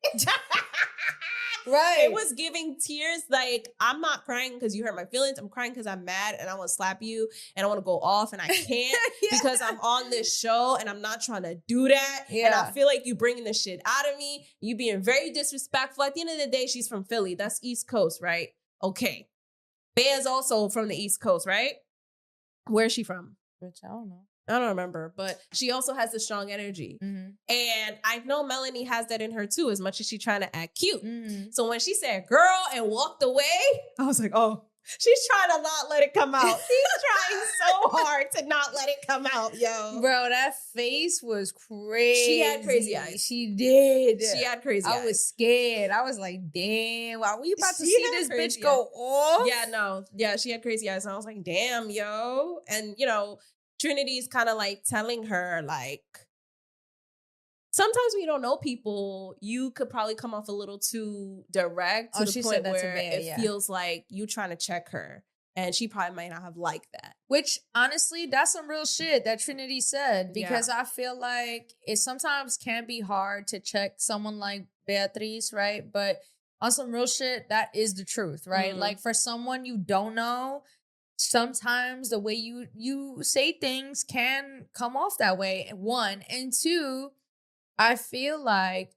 A: Right.
B: It was giving tears. Like, I'm not crying because you hurt my feelings. I'm crying because I'm mad and I want to slap you and I want to go off and I can't because I'm on this show and I'm not trying to do that.
A: Yeah.
B: And I feel like you bringing this shit out of me. You being very disrespectful. At the end of the day, she's from Philly. That's East Coast, right? Okay. Bea's also from the East Coast, right? Where's she from?
A: Bitch, I don't know.
B: I don't remember, but she also has a strong energy.
A: Mm-hmm.
B: And I know Melanie has that in her too, as much as she's trying to act cute.
A: Mm-hmm.
B: So when she said girl and walked away, I was like, oh, she's trying to not let it come out. She's trying so hard to not let it come out, yo.
A: Bro, that face was crazy.
B: She had crazy eyes.
A: She did.
B: She had crazy eyes.
A: I was scared. I was like, damn, are we about to
B: She
A: see
B: had
A: this
B: crazy
A: bitch go off?
B: Yeah, no. Yeah, she had crazy eyes. And I was like, damn, yo. And, you know, Trinity's kind of like telling her, like, sometimes when you don't know people, you could probably come off a little too direct to the
A: she
B: point
A: said that to
B: where
A: Bea,
B: it feels like you trying to check her. And she probably might not have liked that.
A: Which, honestly, that's some real shit that Trinity said. Because I feel like it sometimes can be hard to check someone like Beatrice, right? But on some real shit, that is the truth, right?
B: Mhm.
A: Like, for someone you don't know, sometimes the way you say things can come off that way, one. And two, I feel like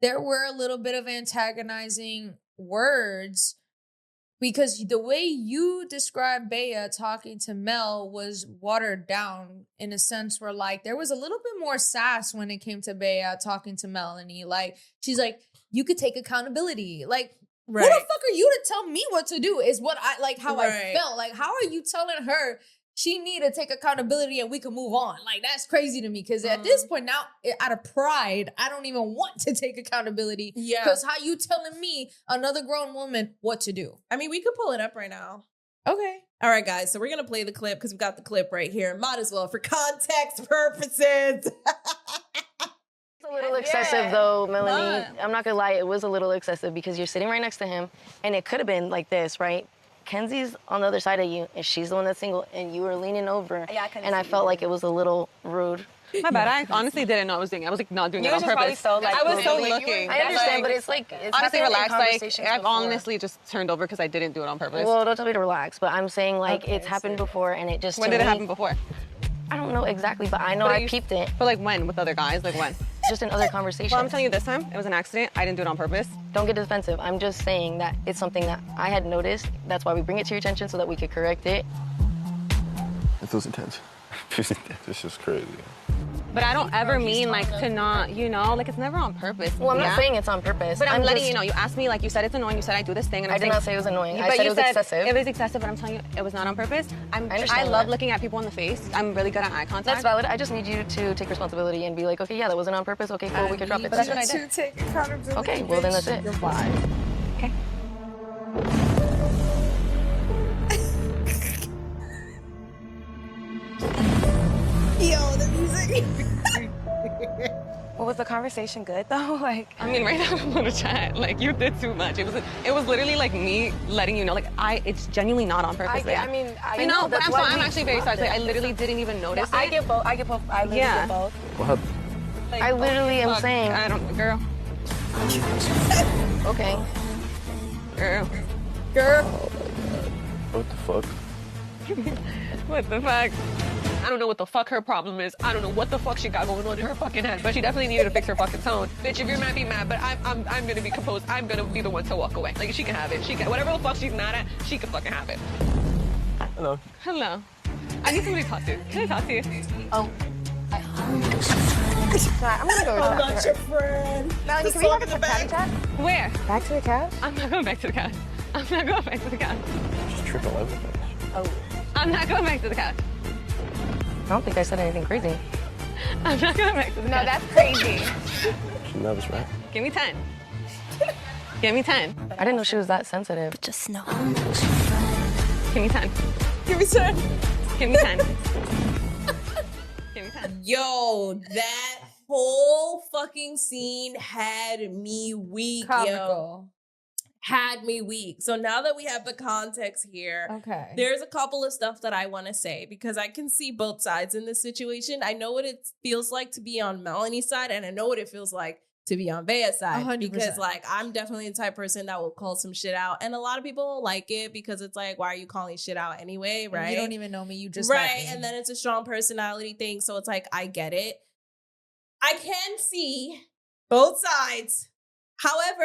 A: there were a little bit of antagonizing words because the way you described Bea talking to Mel was watered down in a sense where, like, there was a little bit more sass when it came to Bea talking to Melanie. Like, she's like, you could take accountability. Like,
B: Right.
A: who the fuck are you to tell me what to do is what I, like, how I
B: Right.
A: felt. Like, how are you telling her she need to take accountability and we can move on? Like, that's crazy to me because at this point now, out of pride, I don't even want to take accountability.
B: Yeah.
A: Because how you telling me, another grown woman, what to do?
B: I mean, we could pull it up right now.
A: Okay.
B: All right, guys. So we're going to play the clip because we've got the clip right here. Might as well for context purposes.
D: A little excessive though, Melanie. I'm not gonna lie, it was a little excessive because you're sitting right next to him and it could have been like this, right? Kenzie's on the other side of you and she's the one that's single and you were leaning over and I felt like it was a little rude.
E: My bad. I honestly didn't know what I was doing. I was like not doing it on purpose.
D: So, like,
E: I was so
D: like,
E: looking.
D: I understand, but it's like it's
E: honestly
D: happened in
E: relaxed. Like
D: conversations
E: I've
D: before.
E: honestly just turned over because I didn't do it on purpose.
D: Well, don't tell me to relax, but I'm saying like it's happened before and it just
E: When
D: to
E: did it
D: me-
E: happen before?
D: I don't know exactly, but I know
E: But
D: I peeped it
E: But like when? With other guys? Like when?
D: just in other conversations.
E: Well, I'm telling you this time, it was an accident. I didn't do it on purpose.
D: Don't get defensive. I'm just saying that it's something that I had noticed. That's why we bring it to your attention so that we could correct it.
F: It feels intense. It's just crazy.
E: But I don't ever mean like to not, you know, like it's never on purpose.
D: Well, I'm not saying it's on purpose.
E: But I'm letting
D: just-
E: you know. You asked me, like you said it's annoying. You said I do this thing, and
D: I
E: I'm
D: did
E: saying,
D: not say it was annoying. I
E: But
D: said
E: you
D: it was excessive.
E: It was excessive, but I'm telling you, it was not on purpose. I
D: understand
E: love
D: that.
E: looking at people in the face. I'm really good at eye contact.
D: That's valid. I just need you to take responsibility and be like, okay, yeah, that wasn't on purpose. Okay, cool, we can drop it.
E: But that's what I did.
A: take accountability.
D: Okay, well then that's it.
E: Okay.
A: Yo, the music.
G: Well, was the conversation good though? Like,
E: I mean, right now I'm on a chat. Like, you did too much. It was literally like me letting you know, like, it's genuinely not on purpose.
D: I mean, I
E: you know, but
D: that's
E: I'm
D: why
E: sorry. I'm
D: we
E: actually very sorry. Like, I literally didn't even notice
G: I
E: it.
G: get both. I literally
E: Yeah.
G: get both.
F: What happened?
E: Like,
D: I literally am
E: fuck,
D: saying.
E: I don't know, girl.
D: Okay.
A: Girl.
F: What the fuck?
E: What the fuck? I don't know what the fuck her problem is. I don't know what the fuck she got going on in her fucking head, but she definitely needed to fix her fucking tone. Bitch, if you're mad, be mad, but I'm gonna be composed. I'm gonna be the one to walk away. Like, she can have it. She can, whatever the fuck she's mad at, she can fucking have it.
F: Hello.
E: Hello. I need somebody to talk to. Can I talk to you?
D: Oh.
G: I'm gonna go
B: I'm
G: talk
B: not
G: to
B: your
G: her.
B: friend.
G: Melanie,
B: The
G: can we
B: song
G: have
B: in
G: a
B: the back.
G: chat?
E: Where?
G: Back to the couch?
E: I'm not going back to the couch. I'm not going back to the couch.
F: Just trip all over the place.
G: Oh.
E: I'm not going back to the couch.
D: I don't think I said anything crazy.
E: I'm not going back to the
G: No,
E: couch.
G: that's crazy.
F: She's nervous, right?
E: Give me 10. Give me 10.
D: I didn't know she was that sensitive.
H: Just know.
E: Give me 10.
B: Give me 10.
E: Give me 10. Give me 10.
B: Yo, that whole fucking scene had me weak, yo.
A: Comical.
B: Had me weak. So now that we have the context here,
A: Okay.
B: there's a couple of stuff that I want to say because I can see both sides in this situation. I know what it feels like to be on Melanie's side, and I know what it feels like to be on Bea's side.
A: 100%.
B: Because, like, I'm definitely the type of person that will call some shit out. And a lot of people don't like it because it's like, why are you calling shit out anyway,
A: And
B: right?
A: You don't even know me. You just
B: right.
A: met me.
B: And then it's a strong personality thing. So it's like, I get it. I can see both sides. However,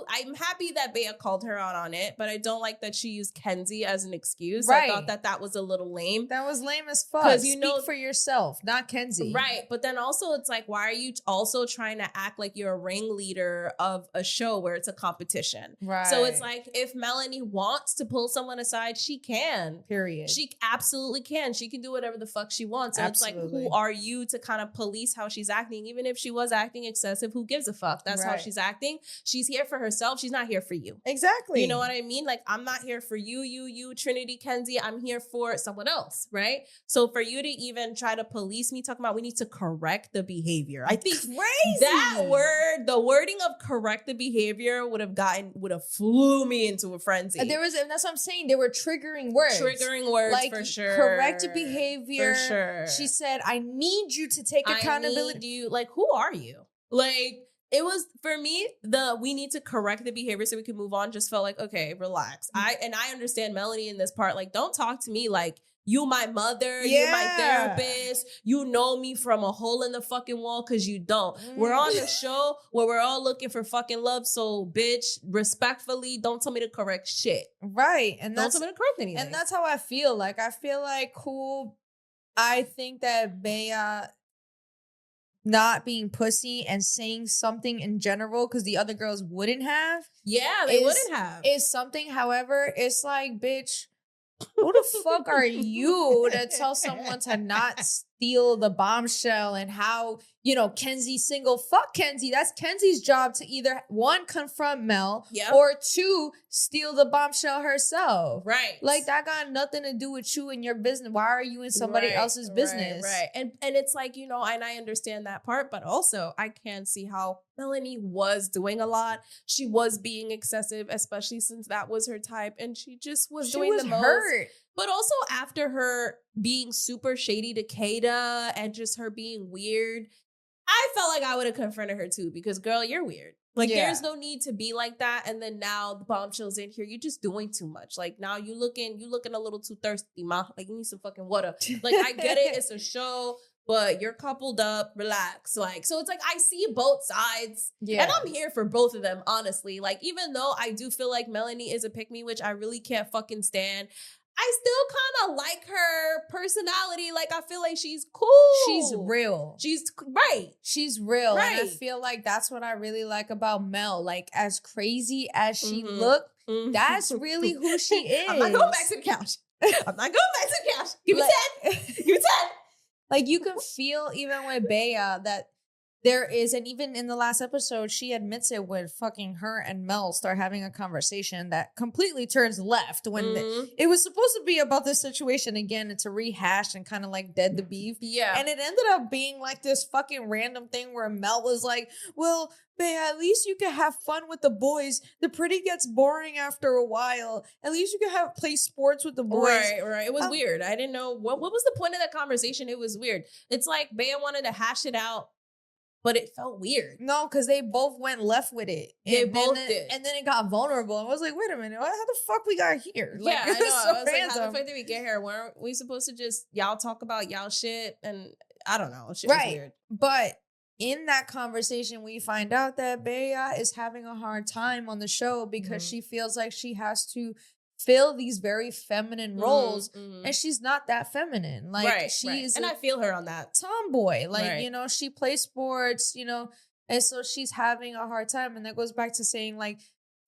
B: I'm happy that Bea called her out on it, but I don't like that she used Kenzie as an excuse.
A: Right.
B: I thought that was a little lame.
A: That was lame as fuck.
B: 'Cause you
A: Speak
B: know-
A: for yourself, not Kenzie.
B: Right. But then also it's like, why are you also trying to act like you're a ringleader of a show where it's a competition?
A: Right.
B: So it's like, if Melanie wants to pull someone aside, she can.
A: Period.
B: She absolutely can. She can do whatever the fuck she wants. So it's
A: Absolutely.
B: like, who are you to kind of police how she's acting? Even if she was acting excessive, who gives a fuck? That's how
A: Right.
B: she's acting. She's here for herself. She's not here for you.
A: Exactly.
B: You know what I mean? Like, I'm not here for you, Trinity, Kenzie. I'm here for someone else, right? So for you to even try to police me, talking about we need to correct the behavior. I think
A: Crazy.
B: that word, the wording of correct the behavior would have flew me into a frenzy.
A: And that's what I'm saying. They were triggering words.
B: Triggering words
A: like,
B: for sure.
A: correct behavior.
B: For sure.
A: She said, I need you to take accountability.
B: I need you. Like, who are you? Like, it was, for me, we need to correct the behavior so we can move on. Just felt like, okay, relax. I understand Melanie in this part. Like, don't talk to me like you my mother, you're my
A: Yeah.
B: therapist. You know me from a hole in the fucking wall because you don't. We're on a show where we're all looking for fucking love. So, bitch, respectfully, don't tell me to correct shit.
A: Right. And
B: Don't
A: that's
B: tell me to correct anything.
A: And that's how I feel. Like, I feel like, cool. I think that Bea not being pussy and saying something in general, because the other girls wouldn't have,
B: yeah, they wouldn't have.
A: is something. However, it's like, bitch, who the fuck are you to tell someone to not steal the bombshell? And how, Kenzie's single? Fuck Kenzie. That's Kenzie's job to either, one, confront Mel,
B: Yep.
A: or two, steal the bombshell herself.
B: Right.
A: Like, that got nothing to do with you and your business. Why are you in somebody else's business?
B: Right. And it's like, and I understand that part, but also I can see how Melanie was doing a lot. She was being excessive, especially since that was her type, and she just was
A: She
B: doing
A: was
B: the most.
A: hurt.
B: But also after her being super shady to Kayda and just her being weird, I felt like I would have confronted her too, because girl, you're weird. Like,
A: Yeah.
B: there's no need to be like that. And then now the bombshell's in here. You're just doing too much. Like, now you looking a little too thirsty, ma. Like, you need some fucking water. Like, I get it. It's a show, but you're coupled up. Relax. Like, so it's like, I see both sides.
A: Yeah.
B: And I'm here for both of them, honestly. Like, even though I do feel like Melanie is a pick-me, which I really can't fucking stand, I still kind of like her personality. Like, I feel like she's cool.
A: She's real.
B: She's right.
A: She's real. And I
B: Right.
A: feel like that's what I really like about Mel. Like, as crazy as she
B: Mhm.
A: looked,
B: Mhm.
A: that's really who she is.
B: I'm not going back to the couch. I'm not going back to the couch. Give me
A: Like-
B: 10. Give me 10.
A: Like, you can feel even with Bea that there is, and even in the last episode, she admits it when fucking her and Mel start having a conversation that completely turns left when
B: Mhm.
A: it was supposed to be about this situation again, and to rehash and kind of like dead the beef.
B: Yeah.
A: And it ended up being like this fucking random thing where Mel was like, well, Bea, at least you can have fun with the boys. The pretty gets boring after a while. At least you can play sports with the boys.
B: Right. It was weird. I didn't know what was the point of that conversation. It was weird. It's like Bea wanted to hash it out but it felt weird.
A: No, because they both went left with it.
B: They
A: And
B: both
A: then
B: did.
A: And then it got vulnerable. I was like, wait a minute, how the fuck we got here? Like,
B: Yeah, I know.
A: it's so
B: I was like, how the
A: random.
B: fuck did we get here? Weren't we supposed to just y'all talk about y'all shit? And I don't know. Shit was
A: Right.
B: weird.
A: But in that conversation, we find out that Bea is having a hard time on the show because she feels like she has to fill these very feminine roles, and she's not that feminine. Like she's
B: and I feel her on that.
A: tomboy. Like,
B: Right.
A: you know, she plays sports, you know, and so she's having a hard time. And that goes back to saying, like,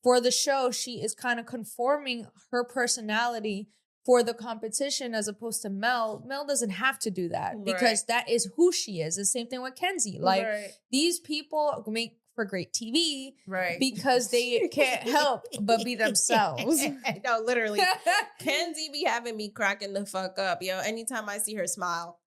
A: for the show, she is kind of conforming her personality for the competition as opposed to Mel. Mel doesn't have to do that because that is who she is. The same thing with Kenzie. Like, these people make for great TV because they can't help but be themselves.
B: No, literally. Kenzie be having me cracking the fuck up, yo. Anytime I see her smile.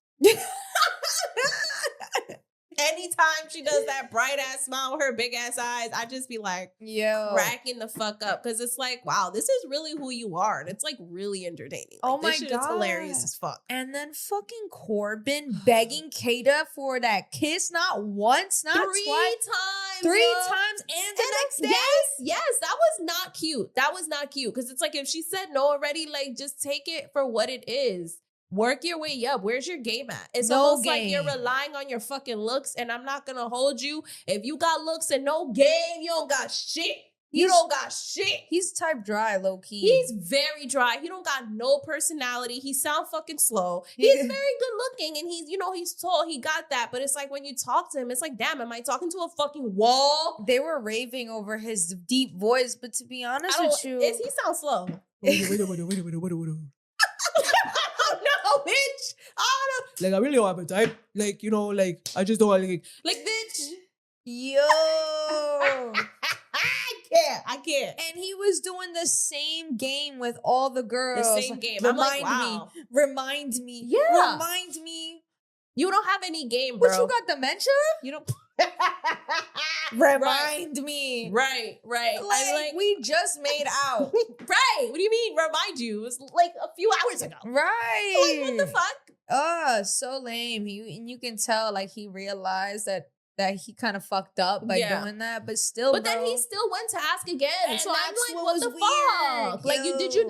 B: Anytime she does that bright ass smile with her big ass eyes, I just be like, cracking the fuck up. Cause it's like, wow, this is really who you are. And it's like really entertaining. Like,
A: Oh my
B: this shit
A: God.
B: is hilarious as fuck.
A: And then fucking Corbin begging Kayda for that kiss, not once, not twice. 3 times and the next day.
B: Yes, that was not cute. That was not cute. Cause it's like, if she said no already, like, just take it for what it is. Work your way up. Where's your game at? It's almost like you're relying on your fucking looks, and I'm not gonna hold you. If you got looks and no game, you don't got shit. You don't got shit.
A: He's type dry, low key.
B: He's very dry. He don't got no personality. He sound fucking slow. He's very good looking, and he's, you know, he's tall. He got that. But it's like when you talk to him, it's like, damn, am I talking to a fucking wall?
A: They were raving over his deep voice, but to be honest with you,
B: he sounds slow. No, bitch. I don't know.
H: Like, I really don't have a type. Like, you know, like, I just don't like
B: bitch.
A: yo.
B: I can't.
A: And he was doing the same game with all the girls.
B: The same game. I'm like, wow.
A: Remind me.
B: Yeah.
A: Remind me.
B: You don't have any game, bro.
A: What, you got dementia?
B: You don't.
A: Remind me.
B: Right.
A: Like, we just made out.
B: Right. What do you mean, remind you? It was like a few hours ago.
A: Right.
B: Like, what the fuck?
A: So lame. And you can tell, like, he realized that he kind of fucked up by doing that, but still,
B: But then he still went to ask again.
A: And
B: so I'm
A: that's
B: like,
A: what
B: what the
A: was
B: fuck?
A: weird.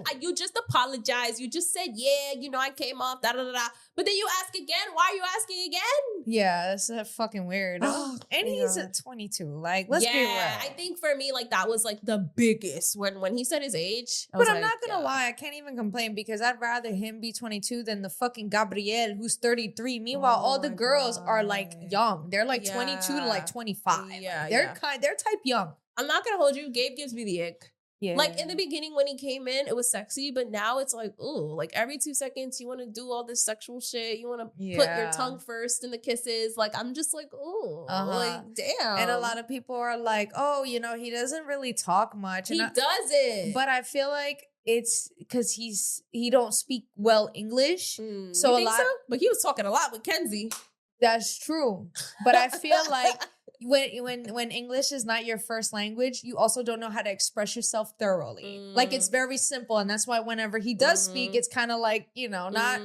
B: Like, you just apologized. You just said, yeah, you know, I came off, da-da-da-da. But then you ask again. Why are you asking again?
A: Yeah, that's fucking weird. And he's at 22. Like, let's be real.
B: I think for me, like, that was like the biggest when he said his age.
A: But I'm not gonna lie, I can't even complain because I'd rather him be 22 than the fucking Gabriel who's 33. Meanwhile, all the girls are like young. They're like 22 to like 25.
B: Yeah,
A: they're type young.
B: I'm not gonna hold you. Gabe gives me the ick.
A: Yeah.
B: Like in the beginning when he came in, it was sexy, but now it's like, ooh, like every 2 seconds you want to do all this sexual shit. You want to put your tongue first in the kisses. Like, I'm just like, ooh, like, damn.
A: And a lot of people are like, oh, you know, he doesn't really talk much.
B: He doesn't.
A: But I feel like it's because he don't speak well English. So
B: you
A: a
B: think
A: lot.
B: so? But he was talking a lot with Kenzie.
A: That's true. But I feel like when English is not your first language, you also don't know how to express yourself thoroughly. Like, it's very simple. And that's why whenever he does speak, it's kind of like, you know, not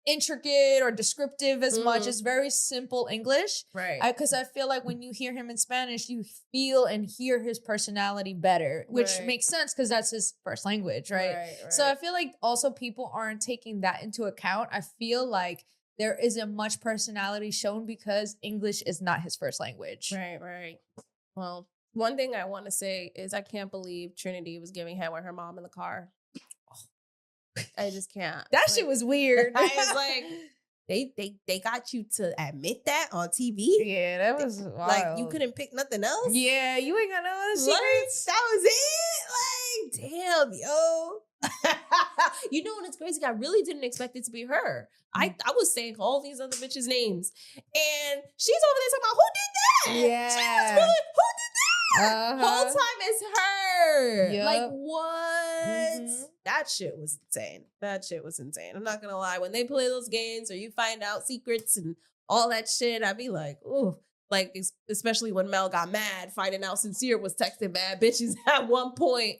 A: intricate or descriptive as much. It's very simple English.
B: Right.
A: Because I feel like when you hear him in Spanish, you feel and hear his personality better, which makes sense because that's his first language, right? So I feel like also people aren't taking that into account. I feel like there isn't much personality shown because English is not his first language.
B: Right. Well, one thing I want to say is I can't believe Trinity was giving head with her mom in the car. I just can't.
A: That shit was weird.
B: I was like, they got you to admit that on TV?
A: Yeah, that was wild.
B: Like, you couldn't pick nothing else?
A: Yeah, you ain't got no other secrets.
B: That was it? Like, damn, yo. You know what? It's crazy. I really didn't expect it to be her. I was saying all these other bitches' names, and she's over there talking about who did that.
A: Yeah,
B: she was who did that? Whole time it's her.
A: Yep.
B: Like, what? That shit was insane. I'm not gonna lie. When they play those games or you find out secrets and all that shit, I'd be like, ooh. Like, especially when Mel got mad, finding out Sincere was texting bad bitches at one point.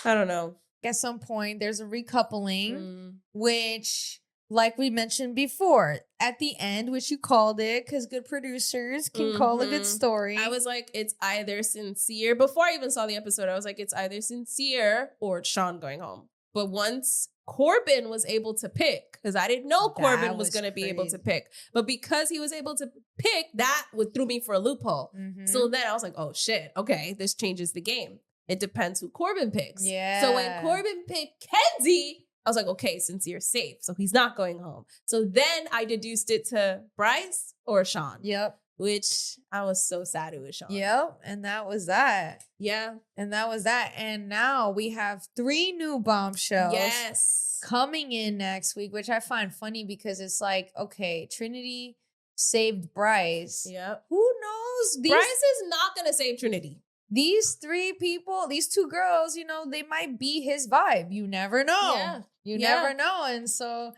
B: I don't know.
A: At some point, there's a recoupling, which like we mentioned before, at the end, which you called it, because good producers can call a good story.
B: I was like, it's either Sincere. Before I even saw the episode, I was like, it's either Sincere or it's Sean going home. But once Corbin was able to pick, because I didn't know Corbin was going to be able to pick, but because he was able to pick, that threw me for a loophole. So then I was like, oh shit, okay, this changes the game. It depends who Corbin picks.
A: Yeah.
B: So when Corbin picked Kenzie, I was like, okay, Sincere's safe. So he's not going home. So then I deduced it to Bryce or Sean.
A: Yep.
B: Which I was so sad it was Sean.
A: Yep. And that was that.
B: Yeah.
A: And that was that. And now we have 3 new bombshells.
B: Yes.
A: Coming in next week, which I find funny because it's like, okay, Trinity saved Bryce.
B: Yep.
A: Who knows?
B: Bryce is not going to save Trinity.
A: These 3 people, these 2 girls, you know, they might be his vibe. You never know.
B: Yeah.
A: You never know. And so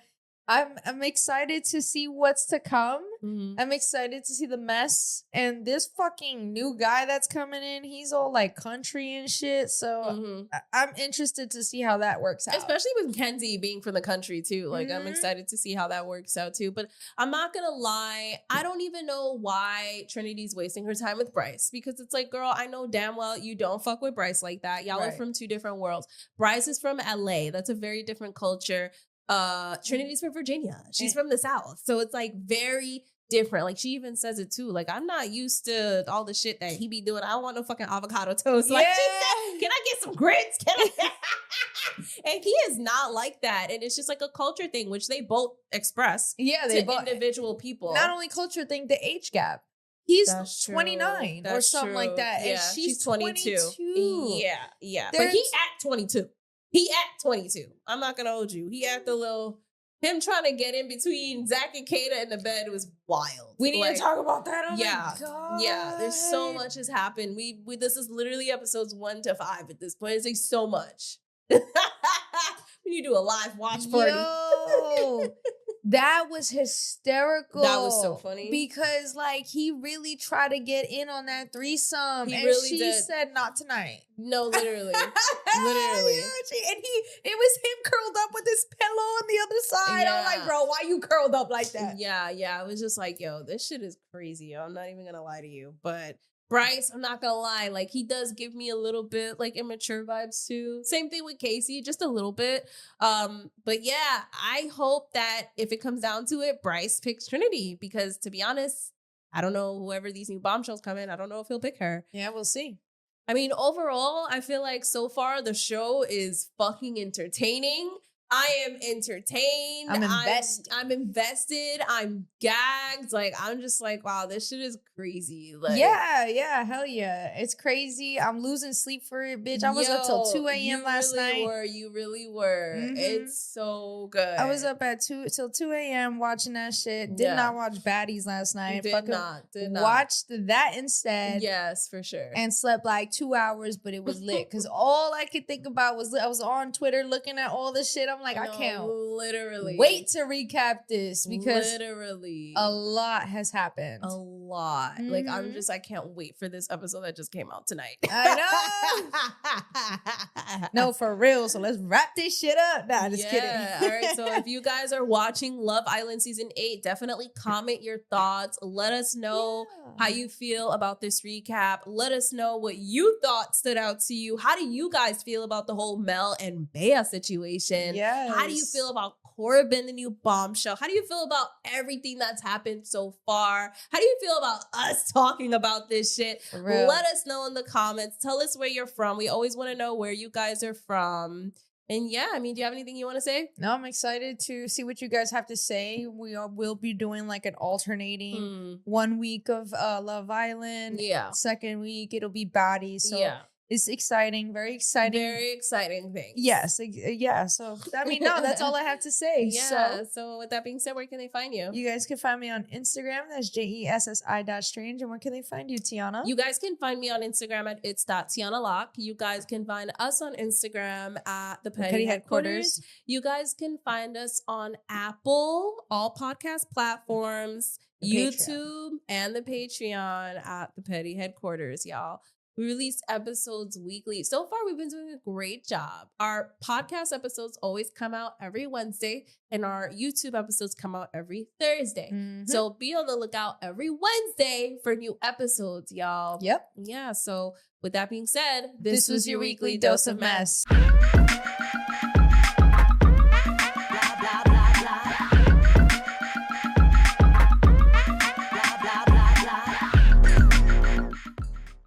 A: I'm excited to see what's to come. I'm excited to see the mess. And this fucking new guy that's coming in, he's all like country and shit. So I'm interested to see how that works out.
B: Especially with Kenzie being from the country too. Like I'm excited to see how that works out too. But I'm not gonna lie, I don't even know why Trinity's wasting her time with Bryce. Because it's like, girl, I know damn well you don't fuck with Bryce like that. Y'all are from 2 different worlds. Bryce is from LA. That's a very different culture. Trinity's from Virginia. She's from the South. So it's like very different. Like she even says it too. Like I'm not used to all the shit that he be doing. I don't want no fucking avocado toast. Like she said, can I get some grits? Can I? And he is not like that. And it's just like a culture thing, which they both express.
A: Yeah, they both
B: individual people.
A: Not only culture thing, the age gap. He's
B: That's
A: 29 or something like that.
B: Yeah,
A: And she's 22.
B: Yeah. But he at 22. He at 22. I'm not gonna hold you. He at the little him trying to get in between Zach and Kayda in the bed was wild.
A: We need to talk about that. Oh
B: yeah,
A: my God.
B: yeah. There's so much has happened. We this is literally episodes 1 to 5 at this point. It's like so much. We need to do a live watch party.
A: Yo, that was hysterical.
B: That was so funny.
A: Because like he really tried to get in on that threesome.
B: He
A: and
B: really
A: she
B: did.
A: said not tonight.
B: No, literally. Literally.
A: And it was him curled up with his pillow on the other side. I'm like, bro, why you curled up like that?
B: Yeah. I was just like, yo, this shit is crazy. I'm not even gonna lie to you. But Bryce, I'm not gonna lie, like he does give me a little bit like immature vibes too. Same thing with Casey, just a little bit. But yeah, I hope that if it comes down to it, Bryce picks Trinity because to be honest, I don't know whoever these new bombshells come in, I don't know if he'll pick her.
A: Yeah, we'll see.
B: I mean, overall, I feel like so far the show is fucking entertaining. I am entertained.
A: I'm invested.
B: I'm invested. I'm gagged. Like, I'm just like, wow, this shit is crazy. Like,
A: yeah, hell yeah. It's crazy. I'm losing sleep for it, bitch. I was up till 2 a.m. last night.
B: You really were. It's so good.
A: I was up at 2 a.m. watching that shit. Did not watch Baddies last night.
B: Did not.
A: Watched that instead.
B: Yes, for sure.
A: And slept like 2 hours, but it was lit. Because all I could think about was I was on Twitter looking at all the shit. I'm like, I can't
B: literally
A: wait to recap this because
B: literally
A: a lot has happened.
B: A lot. Like I can't wait for this episode that just came out tonight.
A: I know. No, for real. So let's wrap this shit up. Nah, just kidding.
B: All right. So if you guys are watching Love Island season 8, definitely comment your thoughts. Let us know how you feel about this recap. Let us know what you thought stood out to you. How do you guys feel about the whole Mel and Bea situation? How do you feel about Corbin, the new bombshell? How do you feel about everything that's happened so far? How do you feel about us talking about this shit? Let us know in the comments. Tell us where you're from. We always want to know where you guys are from. And yeah, I mean, do you have anything you want to say?
A: No, I'm excited to see what you guys have to say. We'll be doing like an alternating 1 week of Love Island.
B: Yeah.
A: Second week, it'll be Baddies. So
B: yeah.
A: It's exciting, very exciting.
B: Very exciting thing.
A: Yes, yeah. So, I mean, no, that's all I have to say.
B: Yeah, so with that being said, where can they find you?
A: You guys can find me on Instagram. That's JESSI.strange. And where can they find you, Tiana?
B: You guys can find me on Instagram at it's.TianaLocke. You guys can find us on Instagram at the Petty Headquarters. You guys can find us on Apple, all podcast platforms, YouTube, and the Patreon at the Petty Headquarters, y'all. We release episodes weekly. So far, we've been doing a great job. Our podcast episodes always come out every Wednesday, and our YouTube episodes come out every Thursday.
A: Mhm.
B: So be on the lookout every Wednesday for new episodes, y'all.
A: Yep.
B: Yeah. So with that being said,
A: This was your weekly dose of mess.